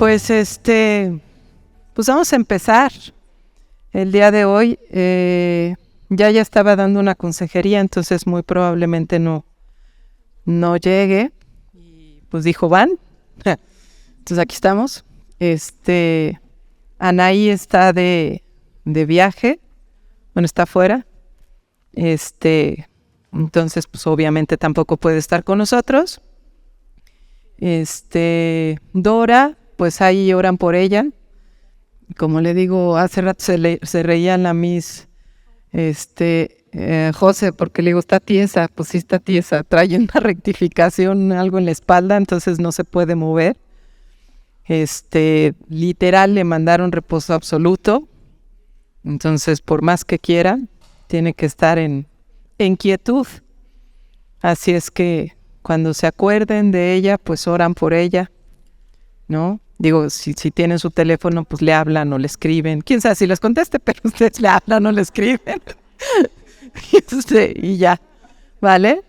Pues pues vamos a empezar el día de hoy. Ya estaba dando una consejería, entonces muy probablemente no llegue. Y pues dijo, van. Entonces aquí estamos. Anaí está de viaje. Bueno, está afuera. Entonces pues obviamente tampoco puede estar con nosotros. Dora, pues ahí oran por ella. Como le digo, hace rato se reían la Miss José, porque le digo, está tiesa. Pues sí está tiesa, trae una rectificación, algo en la espalda, entonces no se puede mover. Literal le mandaron reposo absoluto, entonces por más que quiera, tiene que estar en quietud. Así es que cuando se acuerden de ella, pues oran por ella, ¿no? Digo, si tienen su teléfono, pues le hablan o le escriben. Quién sabe si les conteste, pero ustedes le hablan o le escriben. Y ya, ¿vale?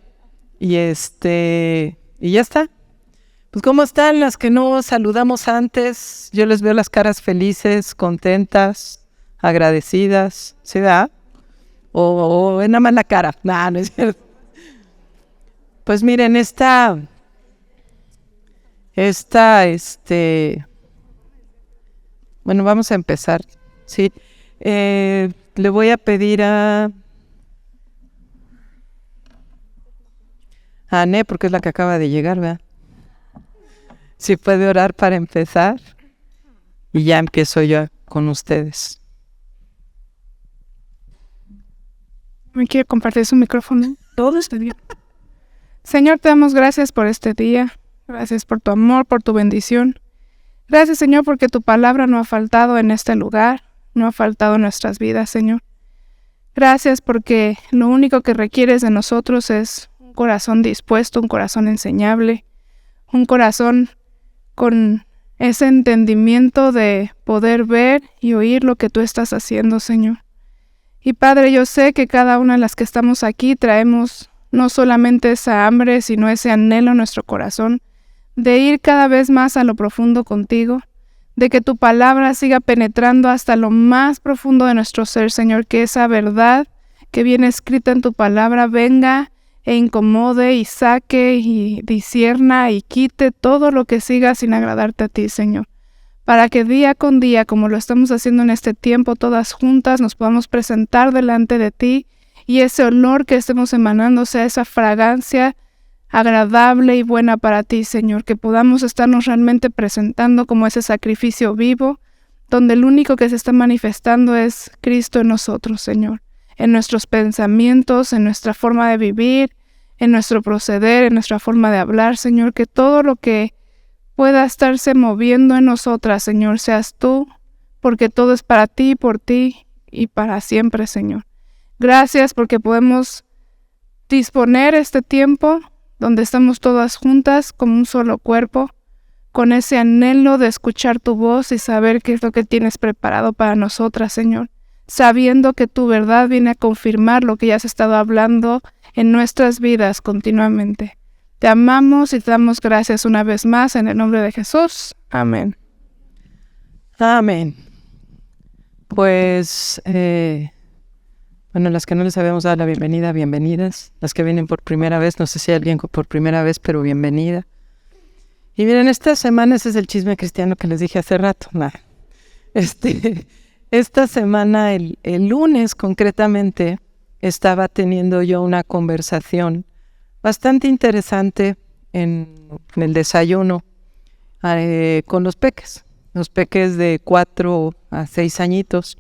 Y ya está. Pues ¿cómo están las que no saludamos antes? Yo les veo las caras felices, contentas, agradecidas, ¿sí da? O es nada más la cara. No es cierto. Pues miren, bueno, vamos a empezar, ¿sí? Le voy a pedir a Ané, porque es la que acaba de llegar, ¿verdad? Si puede orar para empezar, y ya empiezo yo con ustedes. ¿Me quiere compartir su micrófono? Todo este día. Señor, te damos gracias por este día. Gracias por tu amor, por tu bendición. Gracias, Señor, porque tu palabra no ha faltado en este lugar, no ha faltado en nuestras vidas, Señor. Gracias porque lo único que requieres de nosotros es un corazón dispuesto, un corazón enseñable, un corazón con ese entendimiento de poder ver y oír lo que tú estás haciendo, Señor. Y Padre, yo sé que cada una de las que estamos aquí traemos no solamente esa hambre, sino ese anhelo en nuestro corazón de ir cada vez más a lo profundo contigo, de que tu palabra siga penetrando hasta lo más profundo de nuestro ser, Señor, que esa verdad que viene escrita en tu palabra venga e incomode y saque y discierna y quite todo lo que siga sin agradarte a ti, Señor, para que día con día, como lo estamos haciendo en este tiempo, todas juntas nos podamos presentar delante de ti y ese olor que estemos emanando sea esa fragancia agradable y buena para ti, Señor, que podamos estarnos realmente presentando como ese sacrificio vivo, donde el único que se está manifestando es Cristo en nosotros, Señor, en nuestros pensamientos, en nuestra forma de vivir, en nuestro proceder, en nuestra forma de hablar, Señor, que todo lo que pueda estarse moviendo en nosotras, Señor, seas tú, porque todo es para ti, por ti y para siempre, Señor. Gracias porque podemos disponer este tiempo donde estamos todas juntas como un solo cuerpo, con ese anhelo de escuchar tu voz y saber qué es lo que tienes preparado para nosotras, Señor, sabiendo que tu verdad viene a confirmar lo que ya has estado hablando en nuestras vidas continuamente. Te amamos y te damos gracias una vez más en el nombre de Jesús. Amén. Amén. Pues, bueno, las que no les habíamos dado la bienvenida, bienvenidas. Las que vienen por primera vez, no sé si hay alguien por primera vez, pero bienvenida. Y miren, esta semana, ese es el chisme cristiano que les dije hace rato. Esta semana, el lunes concretamente, estaba teniendo yo una conversación bastante interesante en el desayuno con los peques de 4 a 6 añitos.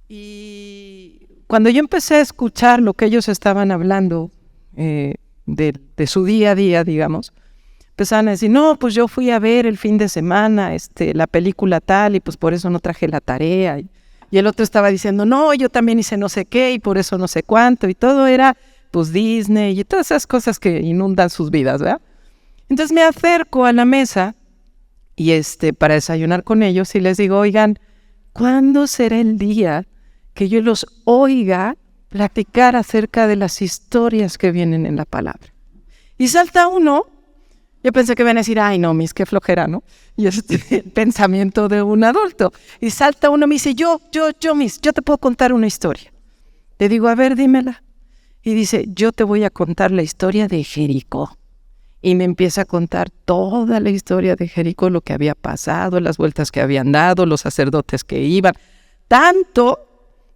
Y cuando yo empecé a escuchar lo que ellos estaban hablando de su día a día, digamos, empezaban a decir, no, pues yo fui a ver el fin de semana la película tal y pues por eso no traje la tarea. Y el otro estaba diciendo, no, yo también hice no sé qué y por eso no sé cuánto. Y todo era pues Disney y todas esas cosas que inundan sus vidas, ¿verdad? Entonces me acerco a la mesa y para desayunar con ellos y les digo, oigan, ¿cuándo será el día que yo los oiga platicar acerca de las historias que vienen en la palabra? Y salta uno Yo pensé que iban a decir, ay no, mis, qué flojera, ¿no? Y es el pensamiento de un adulto. Y salta uno y me dice, yo, Miss, yo te puedo contar una historia. Le digo, a ver, dímela. Y dice, yo te voy a contar la historia de Jericó. Y me empieza a contar toda la historia de Jericó, lo que había pasado, las vueltas que habían dado, los sacerdotes que iban. Tanto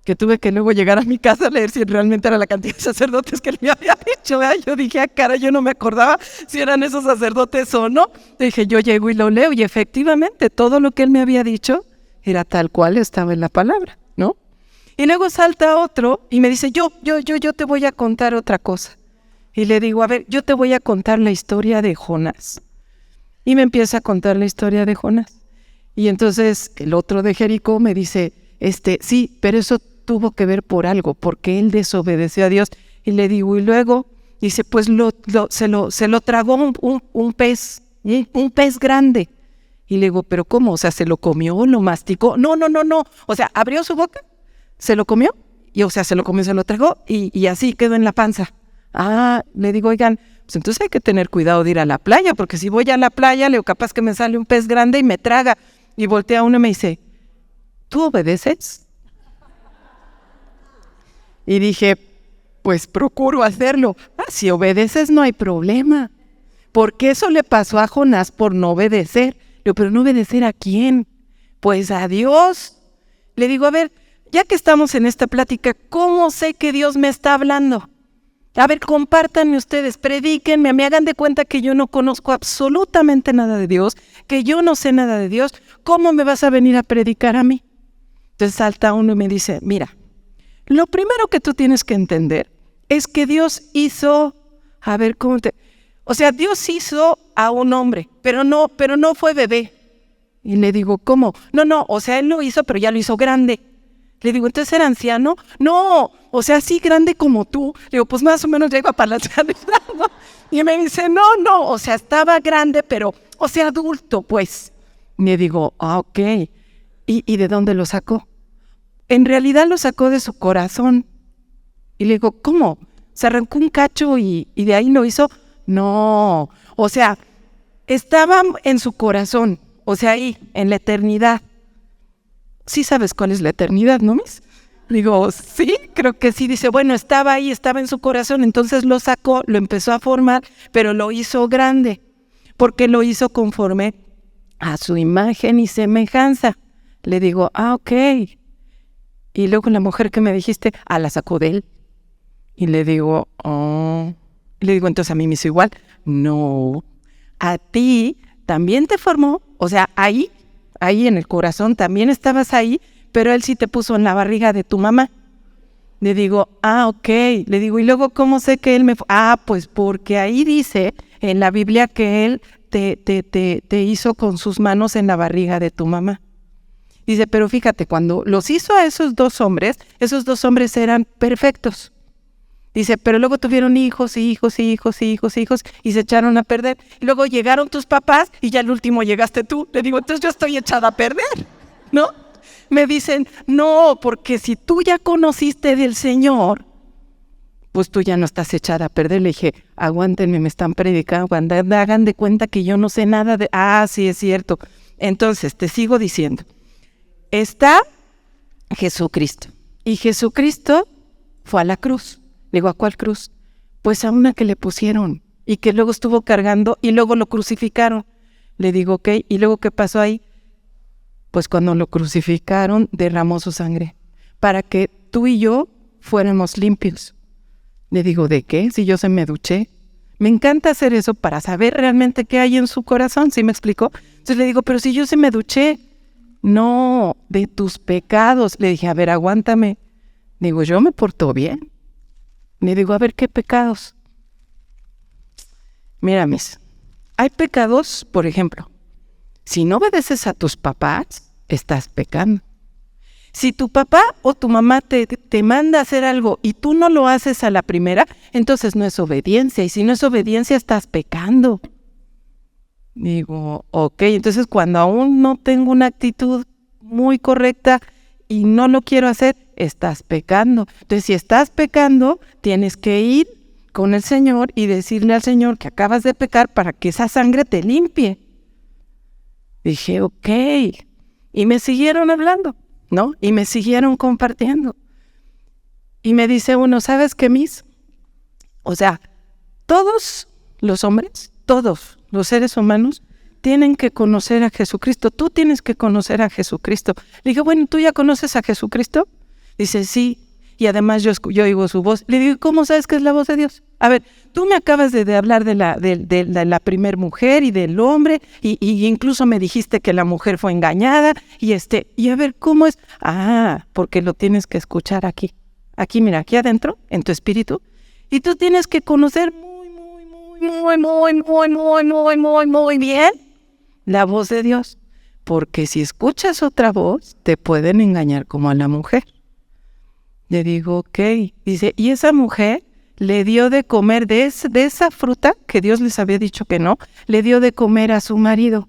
que tuve que luego llegar a mi casa a leer si realmente era la cantidad de sacerdotes que él me había dicho. Yo dije, cara, yo no me acordaba si eran esos sacerdotes o no. Dije, yo llego y lo leo, y efectivamente todo lo que él me había dicho era tal cual estaba en la palabra, ¿no? Y luego salta otro y me dice, yo te voy a contar otra cosa. Y le digo, a ver, yo te voy a contar la historia de Jonás. Y me empieza a contar la historia de Jonás. Y entonces el otro de Jericó me dice, sí, pero eso tuvo que ver por algo, porque él desobedeció a Dios. Y le digo, y luego, dice, pues se lo tragó un pez grande. Y le digo, ¿pero cómo? O sea, ¿se lo comió, lo masticó? No. O sea, abrió su boca, se lo comió, y o sea, se lo comió, se lo tragó, y así quedó en la panza. Le digo, oigan, pues entonces hay que tener cuidado de ir a la playa, porque si voy a la playa, le digo, capaz que me sale un pez grande y me traga. Y voltea uno y me dice, ¿tú obedeces? Y dije, pues procuro hacerlo. Si obedeces no hay problema. Porque eso le pasó a Jonás por no obedecer. Le digo, ¿pero no obedecer a quién? Pues a Dios. Le digo, a ver, ya que estamos en esta plática, ¿cómo sé que Dios me está hablando? A ver, compártanme ustedes, predíquenme, me hagan de cuenta que yo no conozco absolutamente nada de Dios, que yo no sé nada de Dios. ¿Cómo me vas a venir a predicar a mí? Entonces salta uno y me dice, mira, lo primero que tú tienes que entender es que Dios hizo, Dios hizo a un hombre, pero no fue bebé. Y le digo, ¿cómo? No, o sea, él lo hizo, pero ya lo hizo grande. Le digo, ¿entonces era anciano? No, o sea, sí grande como tú. Le digo, pues más o menos llega para la ancianidad, ¿no? Y me dice, no, o sea, estaba grande, pero, o sea, adulto, pues. Y le digo, ok. ¿Y de dónde lo sacó? En realidad lo sacó de su corazón. Y le digo, ¿cómo? ¿Se arrancó un cacho y de ahí lo hizo? No, o sea, estaba en su corazón, o sea, ahí, en la eternidad. Sí sabes cuál es la eternidad, ¿no, Miss? Digo, sí, creo que sí. Dice, bueno, estaba ahí, estaba en su corazón, entonces lo sacó, lo empezó a formar, pero lo hizo grande, porque lo hizo conforme a su imagen y semejanza. Le digo, ok. Y luego la mujer que me dijiste, la sacó de él. Y le digo, oh. Y le digo, entonces a mí me hizo igual. No, a ti también te formó, o sea, ahí en el corazón también estabas ahí, pero él sí te puso en la barriga de tu mamá. Le digo, ok. Le digo, ¿y luego cómo sé que él me... pues porque ahí dice en la Biblia que él te hizo con sus manos en la barriga de tu mamá. Dice, pero fíjate, cuando los hizo a esos dos hombres eran perfectos. Dice, pero luego tuvieron hijos y se echaron a perder. Y luego llegaron tus papás y ya al último llegaste tú. Le digo, entonces yo estoy echada a perder, ¿no? Me dicen, no, porque si tú ya conociste del Señor, pues tú ya no estás echada a perder. Le dije, aguántenme, me están predicando, hagan de cuenta que yo no sé nada de... sí, es cierto. Entonces, te sigo diciendo, está Jesucristo. Y Jesucristo fue a la cruz. Le digo, ¿a cuál cruz? Pues a una que le pusieron y que luego estuvo cargando y luego lo crucificaron. Le digo, ok, ¿y luego qué pasó ahí? Pues cuando lo crucificaron, derramó su sangre para que tú y yo fuéramos limpios. Le digo, ¿de qué? Si yo se me duché. Me encanta hacer eso para saber realmente qué hay en su corazón, ¿sí me explicó? Entonces le digo, pero si yo se me duché. No, de tus pecados. Le dije, a ver, aguántame. Digo, yo me porto bien. Le digo, a ver, ¿qué pecados? Mira, Miss, hay pecados, por ejemplo, si no obedeces a tus papás, estás pecando. Si tu papá o tu mamá te manda a hacer algo y tú no lo haces a la primera, entonces no es obediencia. Y si no es obediencia, estás pecando. Digo, ok, entonces cuando aún no tengo una actitud muy correcta y no lo quiero hacer, estás pecando. Entonces, si estás pecando, tienes que ir con el Señor y decirle al Señor que acabas de pecar para que esa sangre te limpie. Dije, ok. Y me siguieron hablando, ¿no? Y me siguieron compartiendo. Y me dice uno, ¿sabes qué, Miss? O sea, todos los hombres, todos los seres humanos tienen que conocer a Jesucristo. Tú tienes que conocer a Jesucristo. Le dije, bueno, ¿tú ya conoces a Jesucristo? Dice, sí. Y además yo oigo su voz. Le digo, ¿cómo sabes que es la voz de Dios? A ver, tú me acabas de hablar de la primer mujer y del hombre, y incluso me dijiste que la mujer fue engañada, y a ver, ¿cómo es? Ah, porque lo tienes que escuchar aquí. Aquí, mira, aquí adentro, en tu espíritu. Y tú tienes que conocer muy bien la voz de Dios. Porque si escuchas otra voz, te pueden engañar como a la mujer. Le digo, ok. Dice, y esa mujer le dio de comer de esa fruta, que Dios les había dicho que no, le dio de comer a su marido.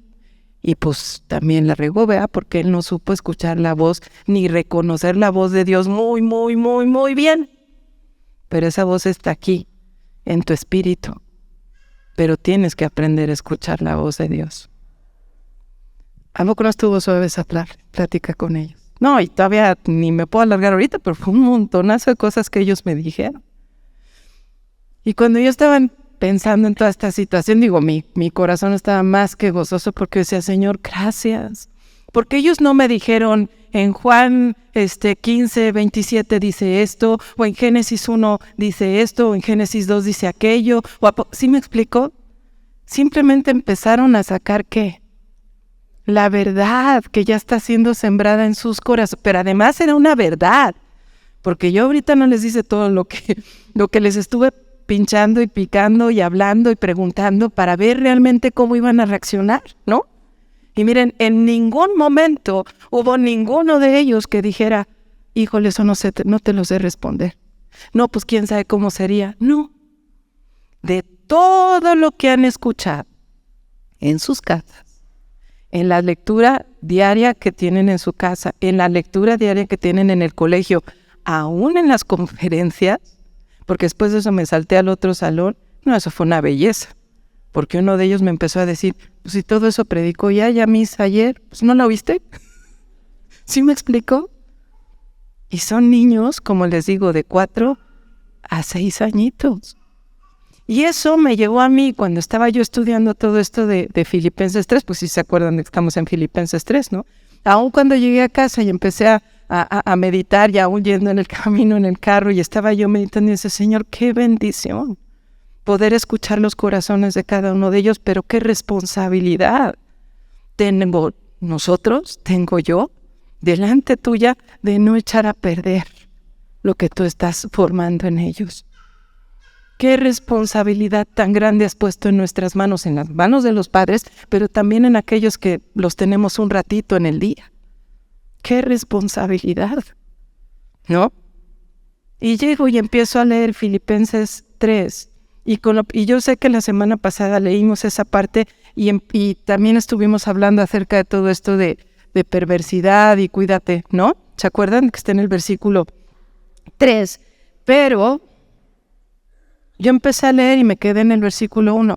Y pues también la regó, ¿verdad? Porque él no supo escuchar la voz, ni reconocer la voz de Dios muy bien. Pero esa voz está aquí, en tu espíritu. Pero tienes que aprender a escuchar la voz de Dios. ¿A poco no estuvo suave esa plática con ellos? No, y todavía ni me puedo alargar ahorita, pero fue un montonazo de cosas que ellos me dijeron. Y cuando yo estaba pensando en toda esta situación, digo, mi corazón estaba más que gozoso porque decía, Señor, gracias. Porque ellos no me dijeron, en Juan 15, 27 dice esto, o en Génesis 1 dice esto, o en Génesis 2 dice aquello. ¿Sí me explicó? Simplemente empezaron a sacar, ¿qué? La verdad que ya está siendo sembrada en sus corazones, pero además era una verdad, porque yo ahorita no les hice todo lo que les estuve pinchando y picando y hablando y preguntando para ver realmente cómo iban a reaccionar, ¿no? Y miren, en ningún momento hubo ninguno de ellos que dijera, híjole, eso no te lo sé responder. No, pues quién sabe cómo sería. No. De todo lo que han escuchado en sus casas, en la lectura diaria que tienen en su casa, en la lectura diaria que tienen en el colegio, aún en las conferencias, porque después de eso me salté al otro salón, no, eso fue una belleza, porque uno de ellos me empezó a decir, pues si todo eso predicó ya Miss ayer, pues ¿no la oíste? ¿Sí me explicó? Y son niños, como les digo, de 4 a 6 añitos. Y eso me llevó a mí, cuando estaba yo estudiando todo esto de Filipenses 3, pues si se acuerdan de que estamos en Filipenses 3, ¿no? Aún cuando llegué a casa y empecé a meditar, y aún yendo en el camino, en el carro, y estaba yo meditando y decía, Señor, qué bendición poder escuchar los corazones de cada uno de ellos, pero qué responsabilidad tengo yo, delante tuya, de no echar a perder lo que tú estás formando en ellos. Qué responsabilidad tan grande has puesto en nuestras manos, en las manos de los padres, pero también en aquellos que los tenemos un ratito en el día. Qué responsabilidad, ¿no? Y llego y empiezo a leer Filipenses 3, y yo sé que la semana pasada leímos esa parte y también estuvimos hablando acerca de todo esto de perversidad y cuídate, ¿no? ¿Se acuerdan que está en el versículo 3? Pero yo empecé a leer y me quedé en el versículo 1,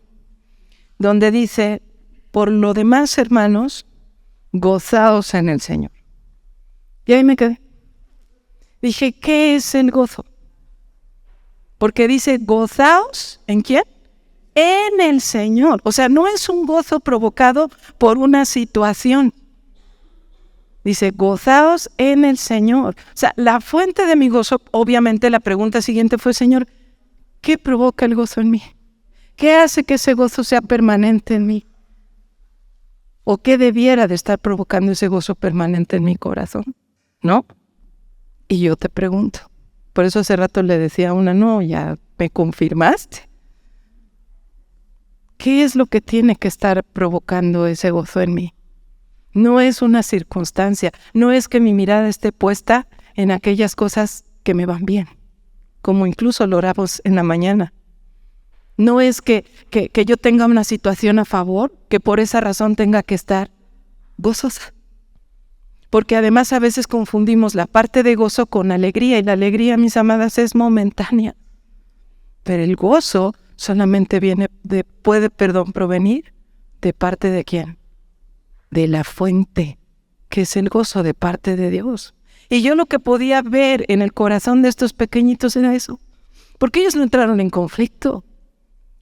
donde dice, por lo demás, hermanos, gozaos en el Señor. Y ahí me quedé. Dije, ¿qué es el gozo? Porque dice, gozaos, ¿en quién? En el Señor. O sea, no es un gozo provocado por una situación. Dice, gozaos en el Señor. O sea, la fuente de mi gozo, obviamente la pregunta siguiente fue, Señor, ¿qué provoca el gozo en mí? ¿Qué hace que ese gozo sea permanente en mí? ¿O qué debiera de estar provocando ese gozo permanente en mi corazón? ¿No? Y yo te pregunto. Por eso hace rato le decía a una, no, ya me confirmaste. ¿Qué es lo que tiene que estar provocando ese gozo en mí? No es una circunstancia, no es que mi mirada esté puesta en aquellas cosas que me van bien, como incluso lo oramos en la mañana. No es que yo tenga una situación a favor, que por esa razón tenga que estar gozosa. Porque además a veces confundimos la parte de gozo con alegría, y la alegría, mis amadas, es momentánea. Pero el gozo solamente puede provenir de parte de ¿quién? De la fuente, que es el gozo de parte de Dios. Y yo lo que podía ver en el corazón de estos pequeñitos era eso. Porque ellos no entraron en conflicto.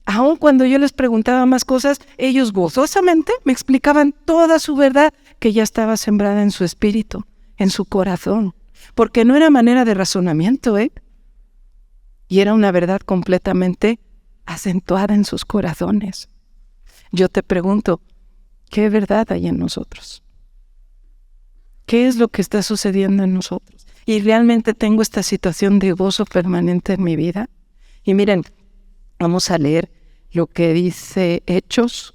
Aun cuando yo les preguntaba más cosas, ellos gozosamente me explicaban toda su verdad que ya estaba sembrada en su espíritu, en su corazón. Porque no era manera de razonamiento, y era una verdad completamente acentuada en sus corazones. Yo te pregunto, ¿qué verdad hay en nosotros? ¿Qué es lo que está sucediendo en nosotros? ¿Y realmente tengo esta situación de gozo permanente en mi vida? Y miren, vamos a leer lo que dice Hechos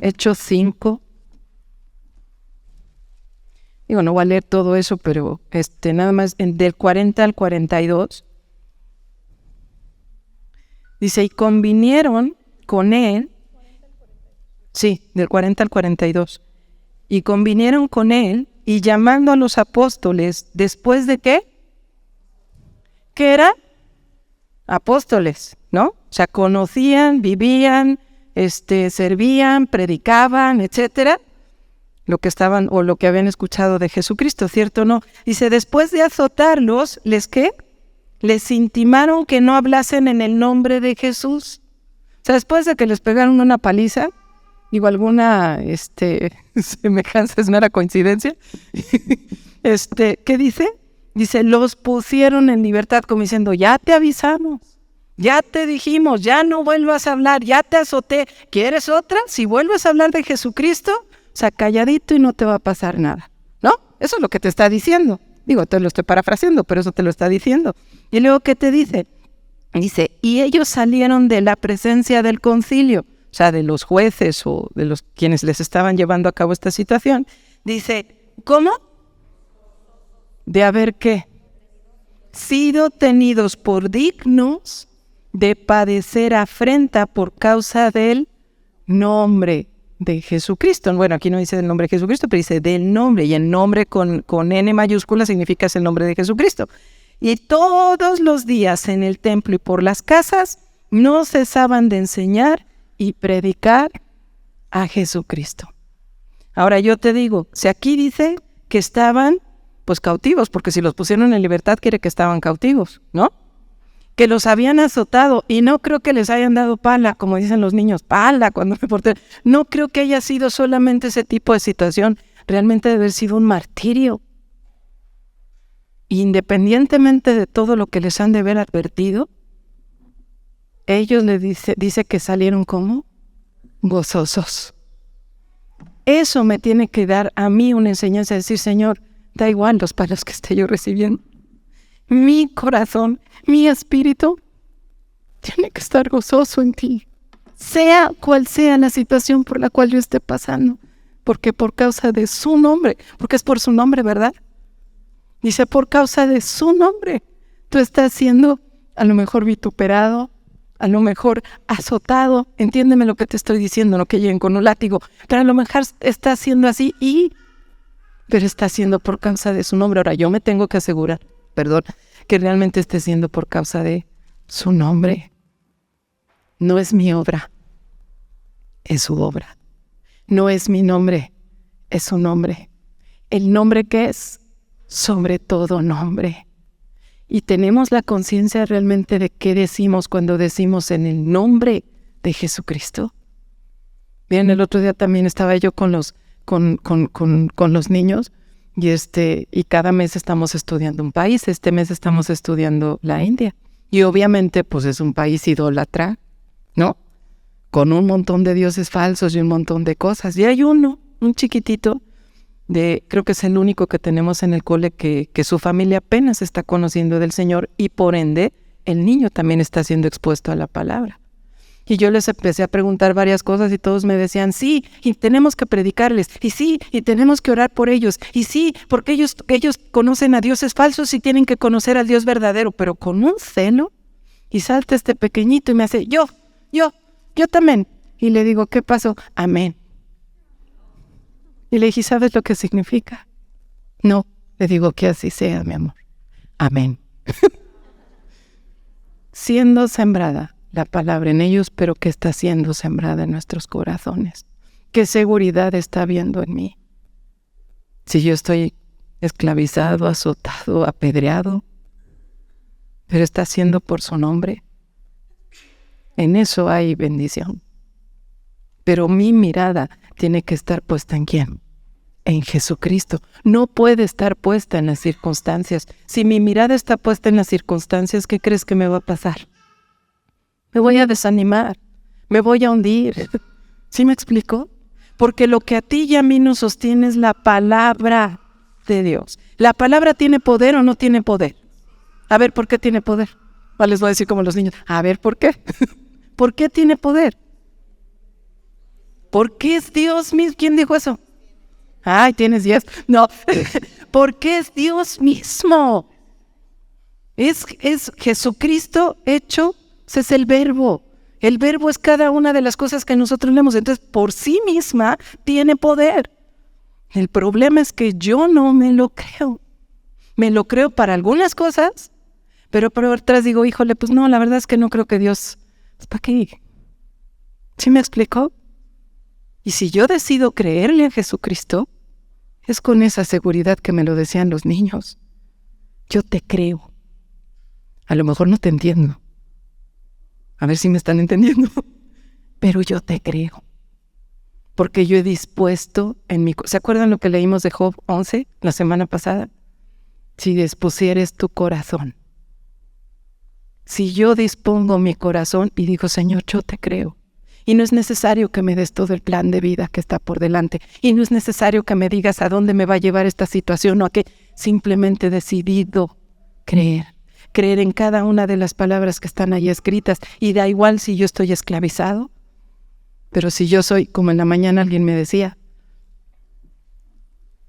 5. Digo, no voy a leer todo eso, pero nada más del 40 al 42. Dice, y convinieron con él, sí, del 40 al 42. Y convinieron con él, y llamando a los apóstoles, ¿después de qué? ¿Qué era? Apóstoles, ¿no? O sea, conocían, vivían, servían, predicaban, etcétera, lo que estaban o lo que habían escuchado de Jesucristo, ¿cierto o no? Dice, después de azotarlos, ¿qué? Les intimaron que no hablasen en el nombre de Jesús. O sea, después de que les pegaron una paliza, digo, alguna semejanza, es mera coincidencia. ¿Qué dice? Dice, los pusieron en libertad, como diciendo, ya te avisamos, ya te dijimos, ya no vuelvas a hablar, ya te azoté. ¿Quieres otra? Si vuelves a hablar de Jesucristo, o sea, calladito y no te va a pasar nada, ¿no? Eso es lo que te está diciendo. Digo, te lo estoy parafraseando, pero eso te lo está diciendo. Y luego, ¿qué te dice? Dice, y ellos salieron de la presencia del concilio, o sea, de los jueces o de los quienes les estaban llevando a cabo esta situación. Dice, ¿cómo? De haber, ¿qué? Sido tenidos por dignos de padecer afrenta por causa del nombre de Jesucristo. Bueno, aquí no dice del nombre de Jesucristo, pero dice del nombre, y el nombre con N mayúscula significa es el nombre de Jesucristo. Y todos los días en el templo y por las casas no cesaban de enseñar y predicar a Jesucristo. Ahora yo te digo, si aquí dice que estaban pues cautivos, porque si los pusieron en libertad quiere que estaban cautivos, ¿no? Que los habían azotado, y no creo que les hayan dado pala, como dicen los niños, pala cuando me porté. No creo que haya sido solamente ese tipo de situación, realmente debe haber sido un martirio. Independientemente de todo lo que les han de haber advertido, ellos les dice que salieron como gozosos. Eso me tiene que dar a mí una enseñanza, decir, Señor, da igual los palos que esté yo recibiendo. Mi corazón, mi espíritu, tiene que estar gozoso en ti, sea cual sea la situación por la cual yo esté pasando, porque por causa de su nombre, porque es por su nombre, ¿verdad? Dice, por causa de su nombre, tú estás siendo a lo mejor vituperado, a lo mejor azotado, entiéndeme lo que te estoy diciendo, no que lleguen con un látigo, pero a lo mejor está siendo así pero está siendo por causa de su nombre. Ahora yo me tengo que asegurar, que realmente esté siendo por causa de su nombre. No es mi obra, es su obra. No es mi nombre, es su nombre. El nombre que es sobre todo nombre. Y tenemos la conciencia realmente de qué decimos cuando decimos en el nombre de Jesucristo. Bien, el otro día también estaba yo con los niños y cada mes estamos estudiando un país. Este mes estamos estudiando la India. Y obviamente pues es un país idólatra, ¿no? Con un montón de dioses falsos y un montón de cosas. Y hay un chiquitito, creo que es el único que tenemos en el cole que su familia apenas está conociendo del Señor, y por ende el niño también está siendo expuesto a la palabra. Y yo les empecé a preguntar varias cosas y todos me decían, sí, y tenemos que predicarles, y sí, y tenemos que orar por ellos, y sí, porque ellos conocen a dioses falsos y tienen que conocer al Dios verdadero, pero con un celo. Y salta este pequeñito y me hace, yo también. Y le digo, ¿qué pasó? Amén. Y le dije, ¿sabes lo que significa? No, le digo, que así sea, mi amor. Amén. siendo sembrada la palabra en ellos, pero que está siendo sembrada en nuestros corazones. ¿Qué seguridad está habiendo en mí? Si yo estoy esclavizado, azotado, apedreado, pero está siendo por su nombre, en eso hay bendición. Pero mi mirada tiene que estar puesta ¿en quién? En Jesucristo. No puede estar puesta en las circunstancias. Si mi mirada está puesta en las circunstancias, ¿qué crees que me va a pasar? Me voy a desanimar, me voy a hundir. ¿Sí me explico? Porque lo que a ti y a mí nos sostiene es la palabra de Dios. ¿La palabra tiene poder o no tiene poder? A ver, ¿por qué tiene poder? Les voy a decir como los niños. A ver, ¿por qué? ¿Por qué tiene poder? Porque es Dios mismo. ¿Quién dijo eso? Ay, tienes 10. No, porque es Dios mismo. Es Jesucristo hecho, ese es el verbo. El verbo es cada una de las cosas que nosotros leemos. Entonces, por sí misma tiene poder. El problema es que yo no me lo creo. Me lo creo para algunas cosas, pero por otras digo, híjole, pues no, la verdad es que no creo que Dios... ¿Para qué? ¿Sí me explicó? Y si yo decido creerle a Jesucristo, es con esa seguridad que me lo decían los niños. Yo te creo. A lo mejor no te entiendo. A ver si me están entendiendo. Pero yo te creo. Porque yo he dispuesto en mi... ¿Se acuerdan lo que leímos de Job 11 la semana pasada? Si dispusieres tu corazón. Si yo dispongo mi corazón y digo, Señor, yo te creo. Y no es necesario que me des todo el plan de vida que está por delante. Y no es necesario que me digas a dónde me va a llevar esta situación o a qué. Simplemente he decidido creer. Creer en cada una de las palabras que están ahí escritas. Y da igual si yo estoy esclavizado. Pero si yo soy, como en la mañana alguien me decía,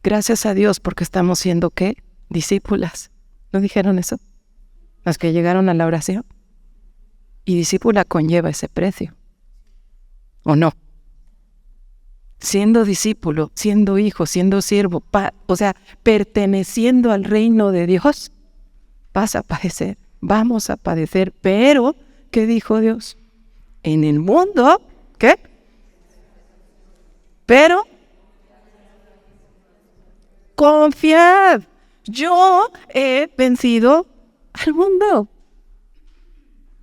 gracias a Dios porque estamos siendo, ¿qué? Discípulas. ¿No dijeron eso? Las que llegaron a la oración. Y discípula conlleva ese precio. ¿O no? Siendo discípulo, siendo hijo, siendo siervo, o sea, perteneciendo al reino de Dios, vas a padecer, vamos a padecer, pero, ¿qué dijo Dios? En el mundo, ¿qué? Pero, confiad, yo he vencido al mundo.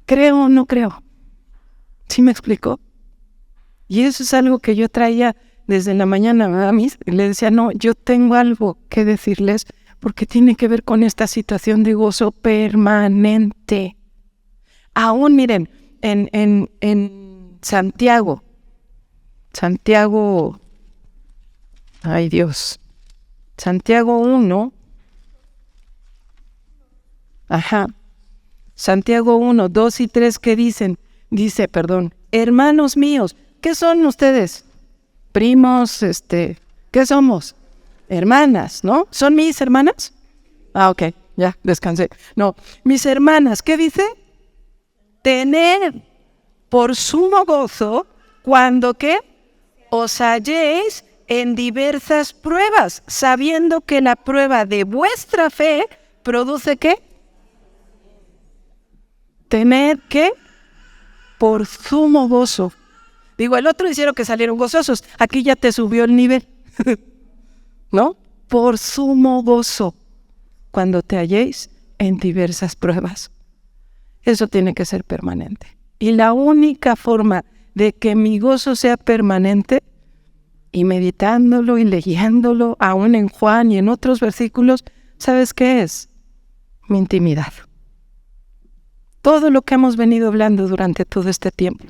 ¿Creo o no creo? ¿Sí me explicó? Y eso es algo que yo traía desde la mañana a mí. Le decía, no, yo tengo algo que decirles porque tiene que ver con esta situación de gozo permanente. Aún miren, en Santiago, ay Dios, Santiago 1, Santiago 1, 2 y 3, ¿qué dicen? Dice, hermanos míos, ¿qué son ustedes? Primos, ¿qué somos? Hermanas, ¿no? ¿Son mis hermanas? Ok, ya, descansé. No, mis hermanas, ¿qué dice? Tened por sumo gozo cuando, ¿qué? Os halléis en diversas pruebas, sabiendo que la prueba de vuestra fe produce, ¿qué? Tened, ¿qué? Por sumo gozo. Digo, el otro hicieron que salieron gozosos. Aquí ya te subió el nivel. ¿No? Por sumo gozo. Cuando te halléis en diversas pruebas. Eso tiene que ser permanente. Y la única forma de que mi gozo sea permanente, y meditándolo y leyéndolo, aún en Juan y en otros versículos, ¿sabes qué es? Mi intimidad. Todo lo que hemos venido hablando durante todo este tiempo.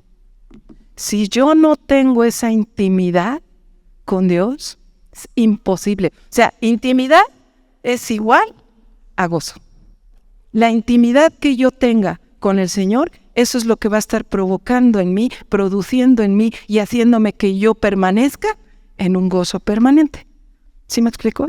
Si yo no tengo esa intimidad con Dios, es imposible. O sea, intimidad es igual a gozo. La intimidad que yo tenga con el Señor, eso es lo que va a estar provocando en mí, produciendo en mí y haciéndome que yo permanezca en un gozo permanente. ¿Sí me explico?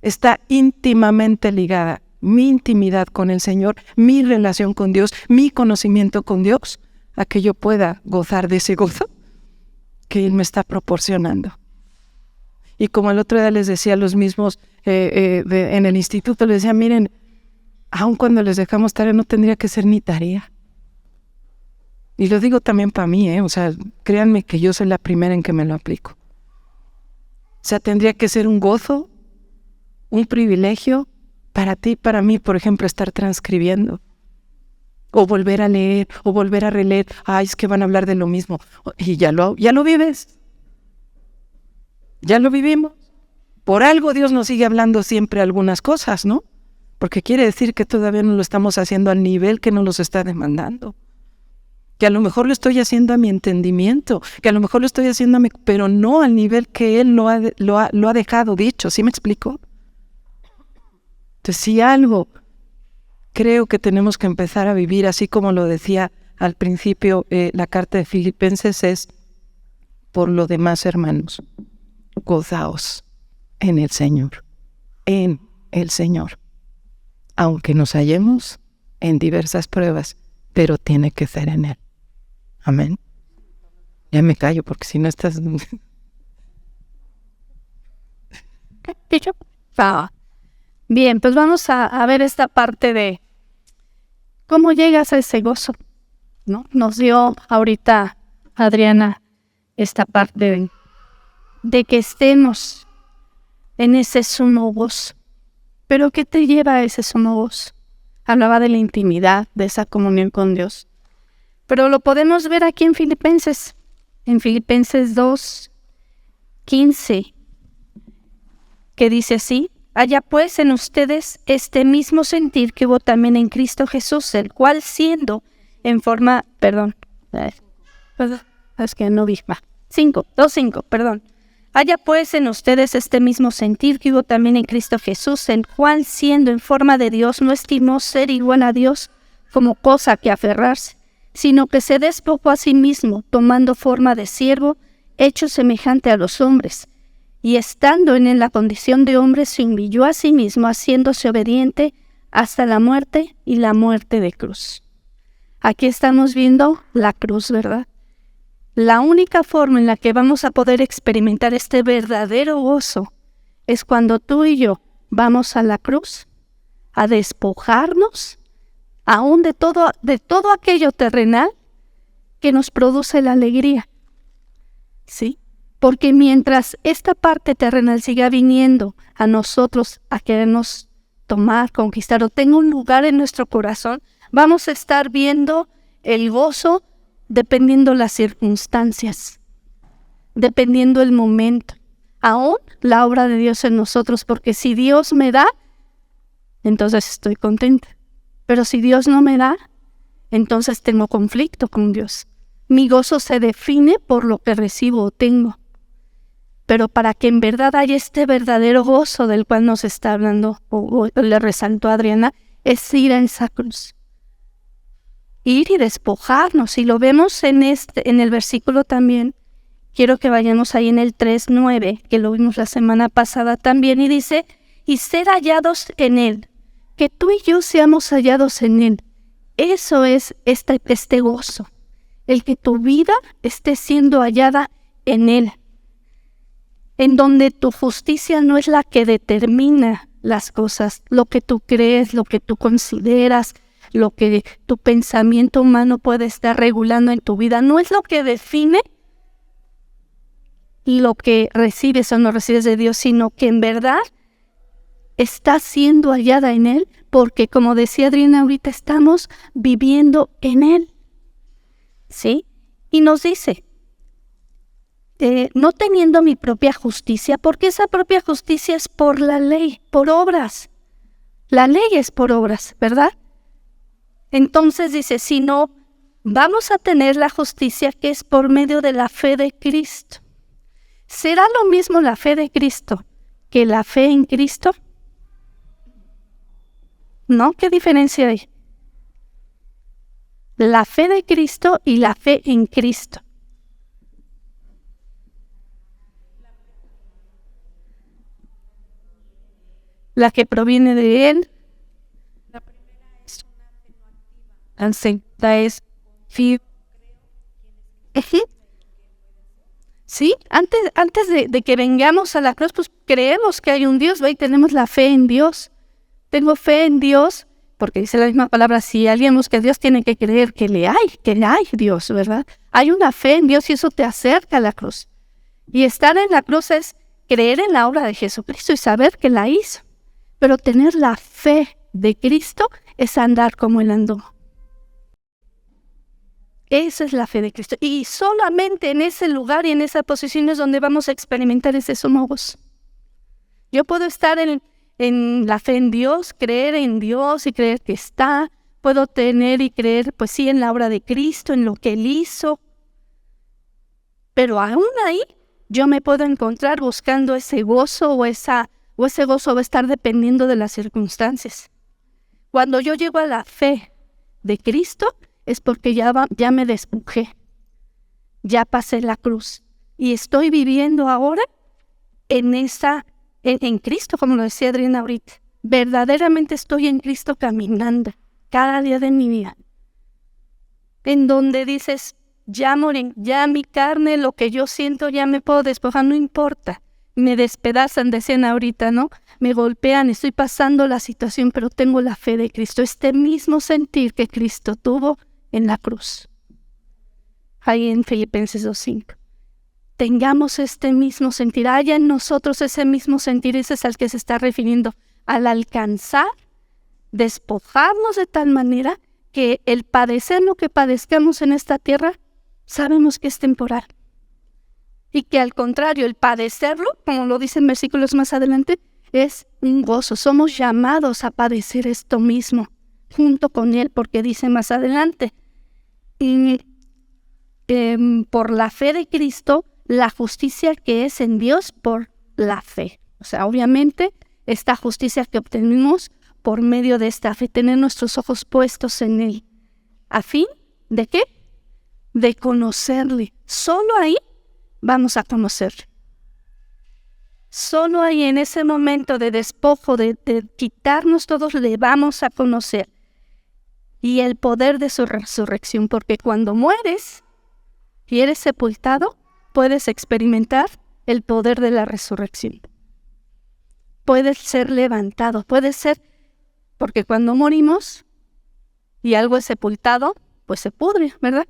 Está íntimamente ligada mi intimidad con el Señor, mi relación con Dios, mi conocimiento con Dios, a que yo pueda gozar de ese gozo que Él me está proporcionando. Y como el otro día les decía a los mismos en el instituto, les decía, miren, aun cuando les dejamos tarea no tendría que ser ni tarea. Y lo digo también para mí, o sea, créanme que yo soy la primera en que me lo aplico. O sea, tendría que ser un gozo, un privilegio para ti y para mí, por ejemplo, estar transcribiendo. O volver a leer, o volver a releer. Ay, es que van a hablar de lo mismo. Y ya lo vives. Ya lo vivimos. Por algo Dios nos sigue hablando siempre algunas cosas, ¿no? Porque quiere decir que todavía no lo estamos haciendo al nivel que nos los está demandando. Que a lo mejor lo estoy haciendo a mi entendimiento, que a lo mejor lo estoy haciendo pero no al nivel que Él lo ha dejado dicho. ¿Sí me explico? Entonces, si algo creo que tenemos que empezar a vivir, así como lo decía al principio la carta de Filipenses, es: por lo demás, hermanos, gozaos en el Señor, aunque nos hallemos en diversas pruebas, pero tiene que ser en Él. Amén. Ya me callo porque si no estás... Bien, pues vamos a ver esta parte de cómo llegas a ese gozo, ¿no? Nos dio ahorita Adriana esta parte de que estemos en ese sumo gozo. ¿Pero qué te lleva a ese sumo gozo? Hablaba de la intimidad, de esa comunión con Dios. Pero lo podemos ver aquí en Filipenses 2:15, que dice así: haya pues en ustedes este mismo sentir que hubo también en Cristo Jesús, el cual siendo en forma, es que no vi, 2:5, perdón. Haya pues en ustedes este mismo sentir que hubo también en Cristo Jesús, el cual siendo en forma de Dios no estimó ser igual a Dios como cosa que aferrarse, sino que se despojó a sí mismo, tomando forma de siervo, hecho semejante a los hombres. Y estando en la condición de hombre, se humilló a sí mismo, haciéndose obediente hasta la muerte y la muerte de cruz. Aquí estamos viendo la cruz, ¿verdad? La única forma en la que vamos a poder experimentar este verdadero gozo es cuando tú y yo vamos a la cruz a despojarnos aún de todo aquello terrenal que nos produce la alegría. ¿Sí? Porque mientras esta parte terrenal siga viniendo a nosotros a querernos tomar, conquistar o tenga un lugar en nuestro corazón, vamos a estar viendo el gozo dependiendo las circunstancias, dependiendo el momento, aún la obra de Dios en nosotros, porque si Dios me da, entonces estoy contenta. Pero si Dios no me da, entonces tengo conflicto con Dios. Mi gozo se define por lo que recibo o tengo. Pero para que en verdad haya este verdadero gozo del cual nos está hablando, o le resaltó a Adriana, es ir a esa cruz. Ir y despojarnos. Y lo vemos en el versículo también. Quiero que vayamos ahí en el 3:9, que lo vimos la semana pasada también, y dice: y ser hallados en Él. Que tú y yo seamos hallados en Él. Eso es este gozo. El que tu vida esté siendo hallada en Él. En donde tu justicia no es la que determina las cosas, lo que tú crees, lo que tú consideras, lo que tu pensamiento humano puede estar regulando en tu vida, no es lo que define lo que recibes o no recibes de Dios, sino que en verdad estás siendo hallada en Él, porque como decía Adriana ahorita, estamos viviendo en Él. ¿Sí? Y nos dice, no teniendo mi propia justicia, porque esa propia justicia es por la ley, por obras. La ley es por obras, ¿verdad? Entonces dice, si no, vamos a tener la justicia que es por medio de la fe de Cristo. ¿Será lo mismo la fe de Cristo que la fe en Cristo? ¿No? ¿Qué diferencia hay? La fe de Cristo y la fe en Cristo. La que proviene de Él. La primera es una fe no activa. La segunda es fe. Sí, antes de que vengamos a la cruz, pues creemos que hay un Dios, ¿ve? Y tenemos la fe en Dios. Tengo fe en Dios porque dice la misma palabra, si alguien busca a Dios tiene que creer que le hay Dios, ¿verdad? Hay una fe en Dios y eso te acerca a la cruz. Y estar en la cruz es creer en la obra de Jesucristo y saber que la hizo. Pero tener la fe de Cristo es andar como Él andó. Esa es la fe de Cristo. Y solamente en ese lugar y en esa posición es donde vamos a experimentar ese sumo gozo. Yo puedo estar en la fe en Dios, creer en Dios y creer que está. Puedo tener y creer, pues sí, en la obra de Cristo, en lo que Él hizo. Pero aún ahí, yo me puedo encontrar buscando ese gozo o ese gozo va a estar dependiendo de las circunstancias. Cuando yo llego a la fe de Cristo, es porque ya me despojé, ya pasé la cruz y estoy viviendo ahora en Cristo, como lo decía Adriana ahorita. Verdaderamente estoy en Cristo caminando cada día de mi vida. En donde dices, ya morí, ya mi carne, lo que yo siento, ya me puedo despojar, no importa. Me despedazan, decían ahorita, ¿no? Me golpean, estoy pasando la situación, pero tengo la fe de Cristo. Este mismo sentir que Cristo tuvo en la cruz. Ahí en Filipenses 2:5. Tengamos este mismo sentir, haya en nosotros ese mismo sentir, ese es al que se está refiriendo, al alcanzar, despojarnos de tal manera que el padecer lo que padezcamos en esta tierra, sabemos que es temporal. Y que al contrario, el padecerlo, como lo dicen versículos más adelante, es un gozo. Somos llamados a padecer esto mismo, junto con Él, porque dice más adelante, por la fe de Cristo, la justicia que es en Dios por la fe. O sea, obviamente, esta justicia que obtenemos por medio de esta fe, tener nuestros ojos puestos en Él. ¿A fin de qué? De conocerle. Solo ahí vamos a conocerle. Solo ahí, en ese momento de despojo, de quitarnos todos, le vamos a conocer. Y el poder de su resurrección, porque cuando mueres y eres sepultado, puedes experimentar el poder de la resurrección. Puedes ser levantado, puedes ser, porque cuando morimos y algo es sepultado, pues se pudre, ¿verdad?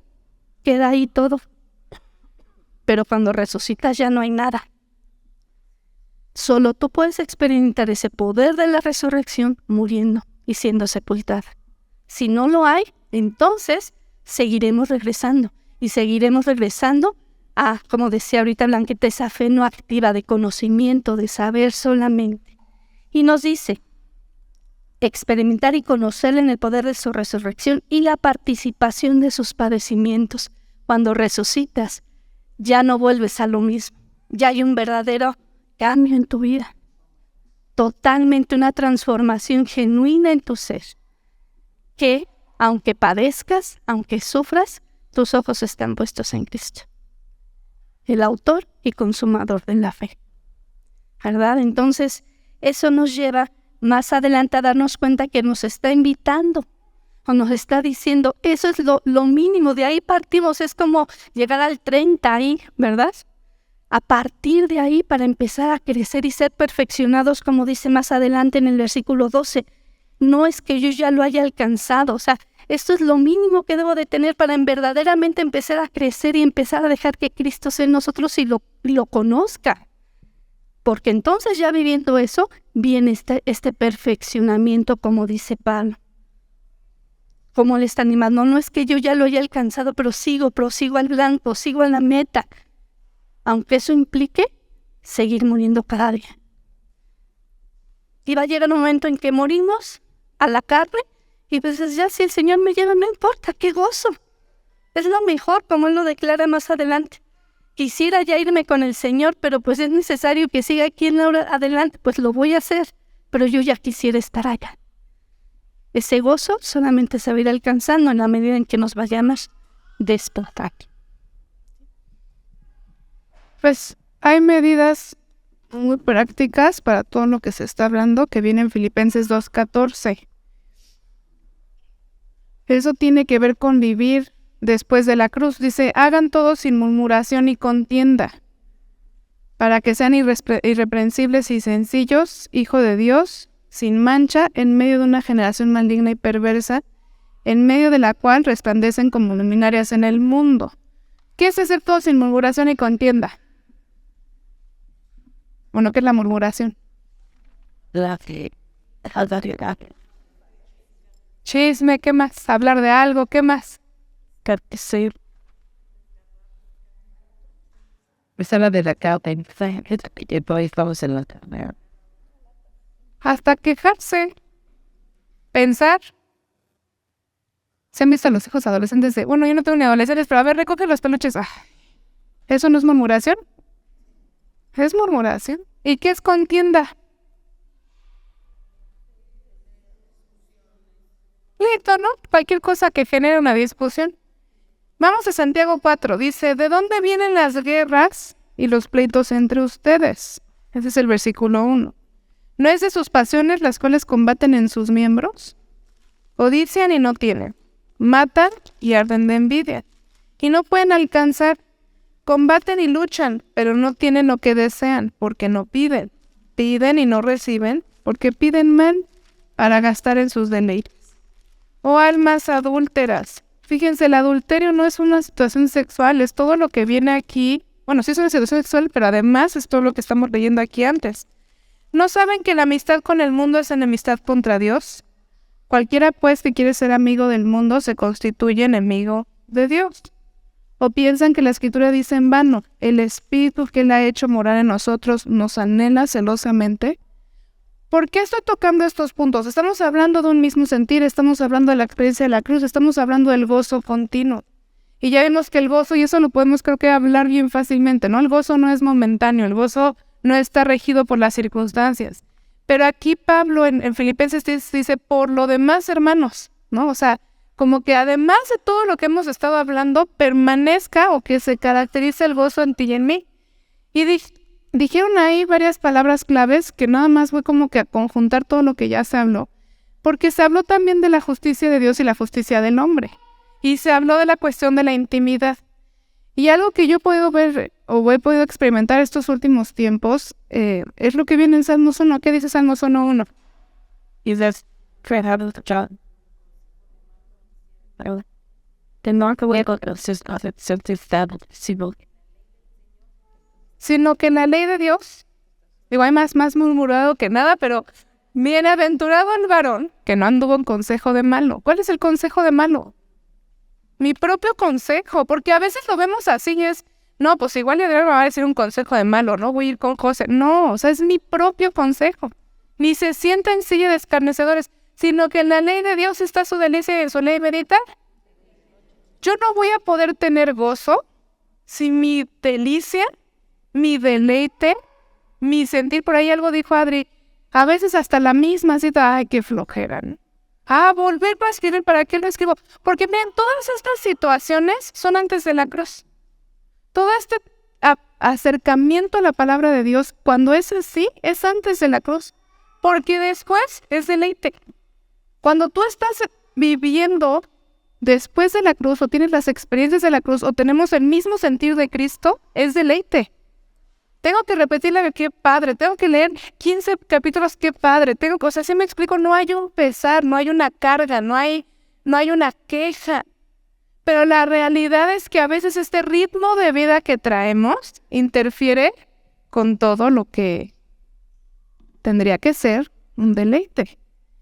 Queda ahí todo. Pero cuando resucitas ya no hay nada. Solo tú puedes experimentar ese poder de la resurrección muriendo y siendo sepultada. Si no lo hay, entonces seguiremos regresando. Y seguiremos regresando a, como decía ahorita Blanquita, esa fe no activa de conocimiento, de saber solamente. Y nos dice, experimentar y conocer en el poder de su resurrección y la participación de sus padecimientos. Cuando resucitas, ya no vuelves a lo mismo. Ya hay un verdadero cambio en tu vida. Totalmente una transformación genuina en tu ser. Que, aunque padezcas, aunque sufras, tus ojos están puestos en Cristo, el autor y consumador de la fe. ¿Verdad? Entonces, eso nos lleva más adelante a darnos cuenta que nos está invitando o nos está diciendo, eso es lo mínimo, de ahí partimos, es como llegar al 30 ahí, ¿verdad? A partir de ahí para empezar a crecer y ser perfeccionados, como dice más adelante en el versículo 12, no es que yo ya lo haya alcanzado, o sea, esto es lo mínimo que debo de tener para verdaderamente empezar a crecer y empezar a dejar que Cristo sea en nosotros y lo conozca. Porque entonces ya viviendo eso, viene este perfeccionamiento, como dice Pablo. Como le está animando, no es que yo ya lo haya alcanzado, pero prosigo al blanco, sigo a la meta. Aunque eso implique seguir muriendo cada día. Y va a llegar un momento en que morimos a la carne, y pues ya si el Señor me lleva, no importa, qué gozo. Es lo mejor, como Él lo declara más adelante. Quisiera ya irme con el Señor, pero pues es necesario que siga aquí en la hora adelante, pues lo voy a hacer, pero yo ya quisiera estar allá. Ese gozo solamente se va a ir alcanzando en la medida en que nos vayamos despojando. Pues hay medidas muy prácticas para todo lo que se está hablando, que viene en Filipenses 2:14. Eso tiene que ver con vivir después de la cruz. Dice, hagan todo sin murmuración y contienda, para que sean irreprensibles y sencillos, hijo de Dios, sin mancha, en medio de una generación maligna y perversa, en medio de la cual resplandecen como luminarias en el mundo. ¿Qué es hacer todo sin murmuración y contienda? Bueno, ¿qué es la murmuración? Chisme, ¿qué más? Hablar de algo, ¿qué más? Hasta quejarse, pensar. ¿Se han visto a los hijos adolescentes de, bueno, yo no tengo ni adolescentes, pero a ver, recoge los peluches? ¿Eso no es murmuración? Es murmuración. ¿Y qué es contienda? Listo, ¿no? Cualquier cosa que genere una discusión. Vamos a Santiago 4, dice, ¿de dónde vienen las guerras y los pleitos entre ustedes? Ese es el versículo 1. ¿No es de sus pasiones las cuales combaten en sus miembros? Codician y no tienen, matan y arden de envidia, y no pueden alcanzar. Combaten y luchan, pero no tienen lo que desean, porque no piden. Piden y no reciben, porque piden mal para gastar en sus deleites. Oh almas adúlteras, fíjense, el adulterio no es una situación sexual, es todo lo que viene aquí. Bueno, sí es una situación sexual, pero además es todo lo que estamos leyendo aquí antes. ¿No saben que la amistad con el mundo es enemistad contra Dios? Cualquiera, pues, que quiere ser amigo del mundo se constituye enemigo de Dios. ¿O piensan que la Escritura dice en vano, el Espíritu que Él ha hecho morar en nosotros nos anhela celosamente? ¿Por qué estoy tocando estos puntos? Estamos hablando de un mismo sentir, estamos hablando de la experiencia de la cruz, estamos hablando del gozo continuo. Y ya vemos que el gozo, y eso lo podemos creo que hablar bien fácilmente, ¿no? El gozo no es momentáneo, el gozo no está regido por las circunstancias. Pero aquí Pablo en Filipenses dice, por lo demás, hermanos, ¿no? O sea, como que además de todo lo que hemos estado hablando, permanezca o que se caracterice el gozo en ti y en mí. Y dijeron ahí varias palabras claves que nada más voy como que a conjuntar todo lo que ya se habló. Porque se habló también de la justicia de Dios y la justicia del hombre. Y se habló de la cuestión de la intimidad. Y algo que yo he podido ver o he podido experimentar estos últimos tiempos es lo que viene en Salmos 1. ¿Qué dice Salmos 1:1? Y dice, sino que en la ley de Dios, digo, hay más murmurado que nada, pero bienaventurado el varón que no anduvo en consejo de malo. ¿Cuál es el consejo de malo? Mi propio consejo, porque a veces lo vemos así y es, no, pues igual ya me va a decir un consejo de malo, no voy a ir con José. No, o sea, es mi propio consejo. Ni se sienta en silla de escarnecedores, sino que en la ley de Dios está su delicia y en su ley meditar. Yo no voy a poder tener gozo si mi delicia, mi deleite, mi sentir, por ahí algo dijo Adri, a veces hasta la misma cita, ay, qué flojera, ¿no? Volver para escribir, ¿para qué lo escribo? Porque miren, todas estas situaciones son antes de la cruz. Todo este acercamiento a la palabra de Dios, cuando es así, es antes de la cruz. Porque después es deleite. Cuando tú estás viviendo después de la cruz, o tienes las experiencias de la cruz, o tenemos el mismo sentir de Cristo, es deleite. Tengo que repetirle, qué padre, tengo que leer 15 capítulos, qué padre, o sea, si me explico, no hay un pesar, no hay una carga, no hay una queja. Pero la realidad es que a veces este ritmo de vida que traemos interfiere con todo lo que tendría que ser un deleite.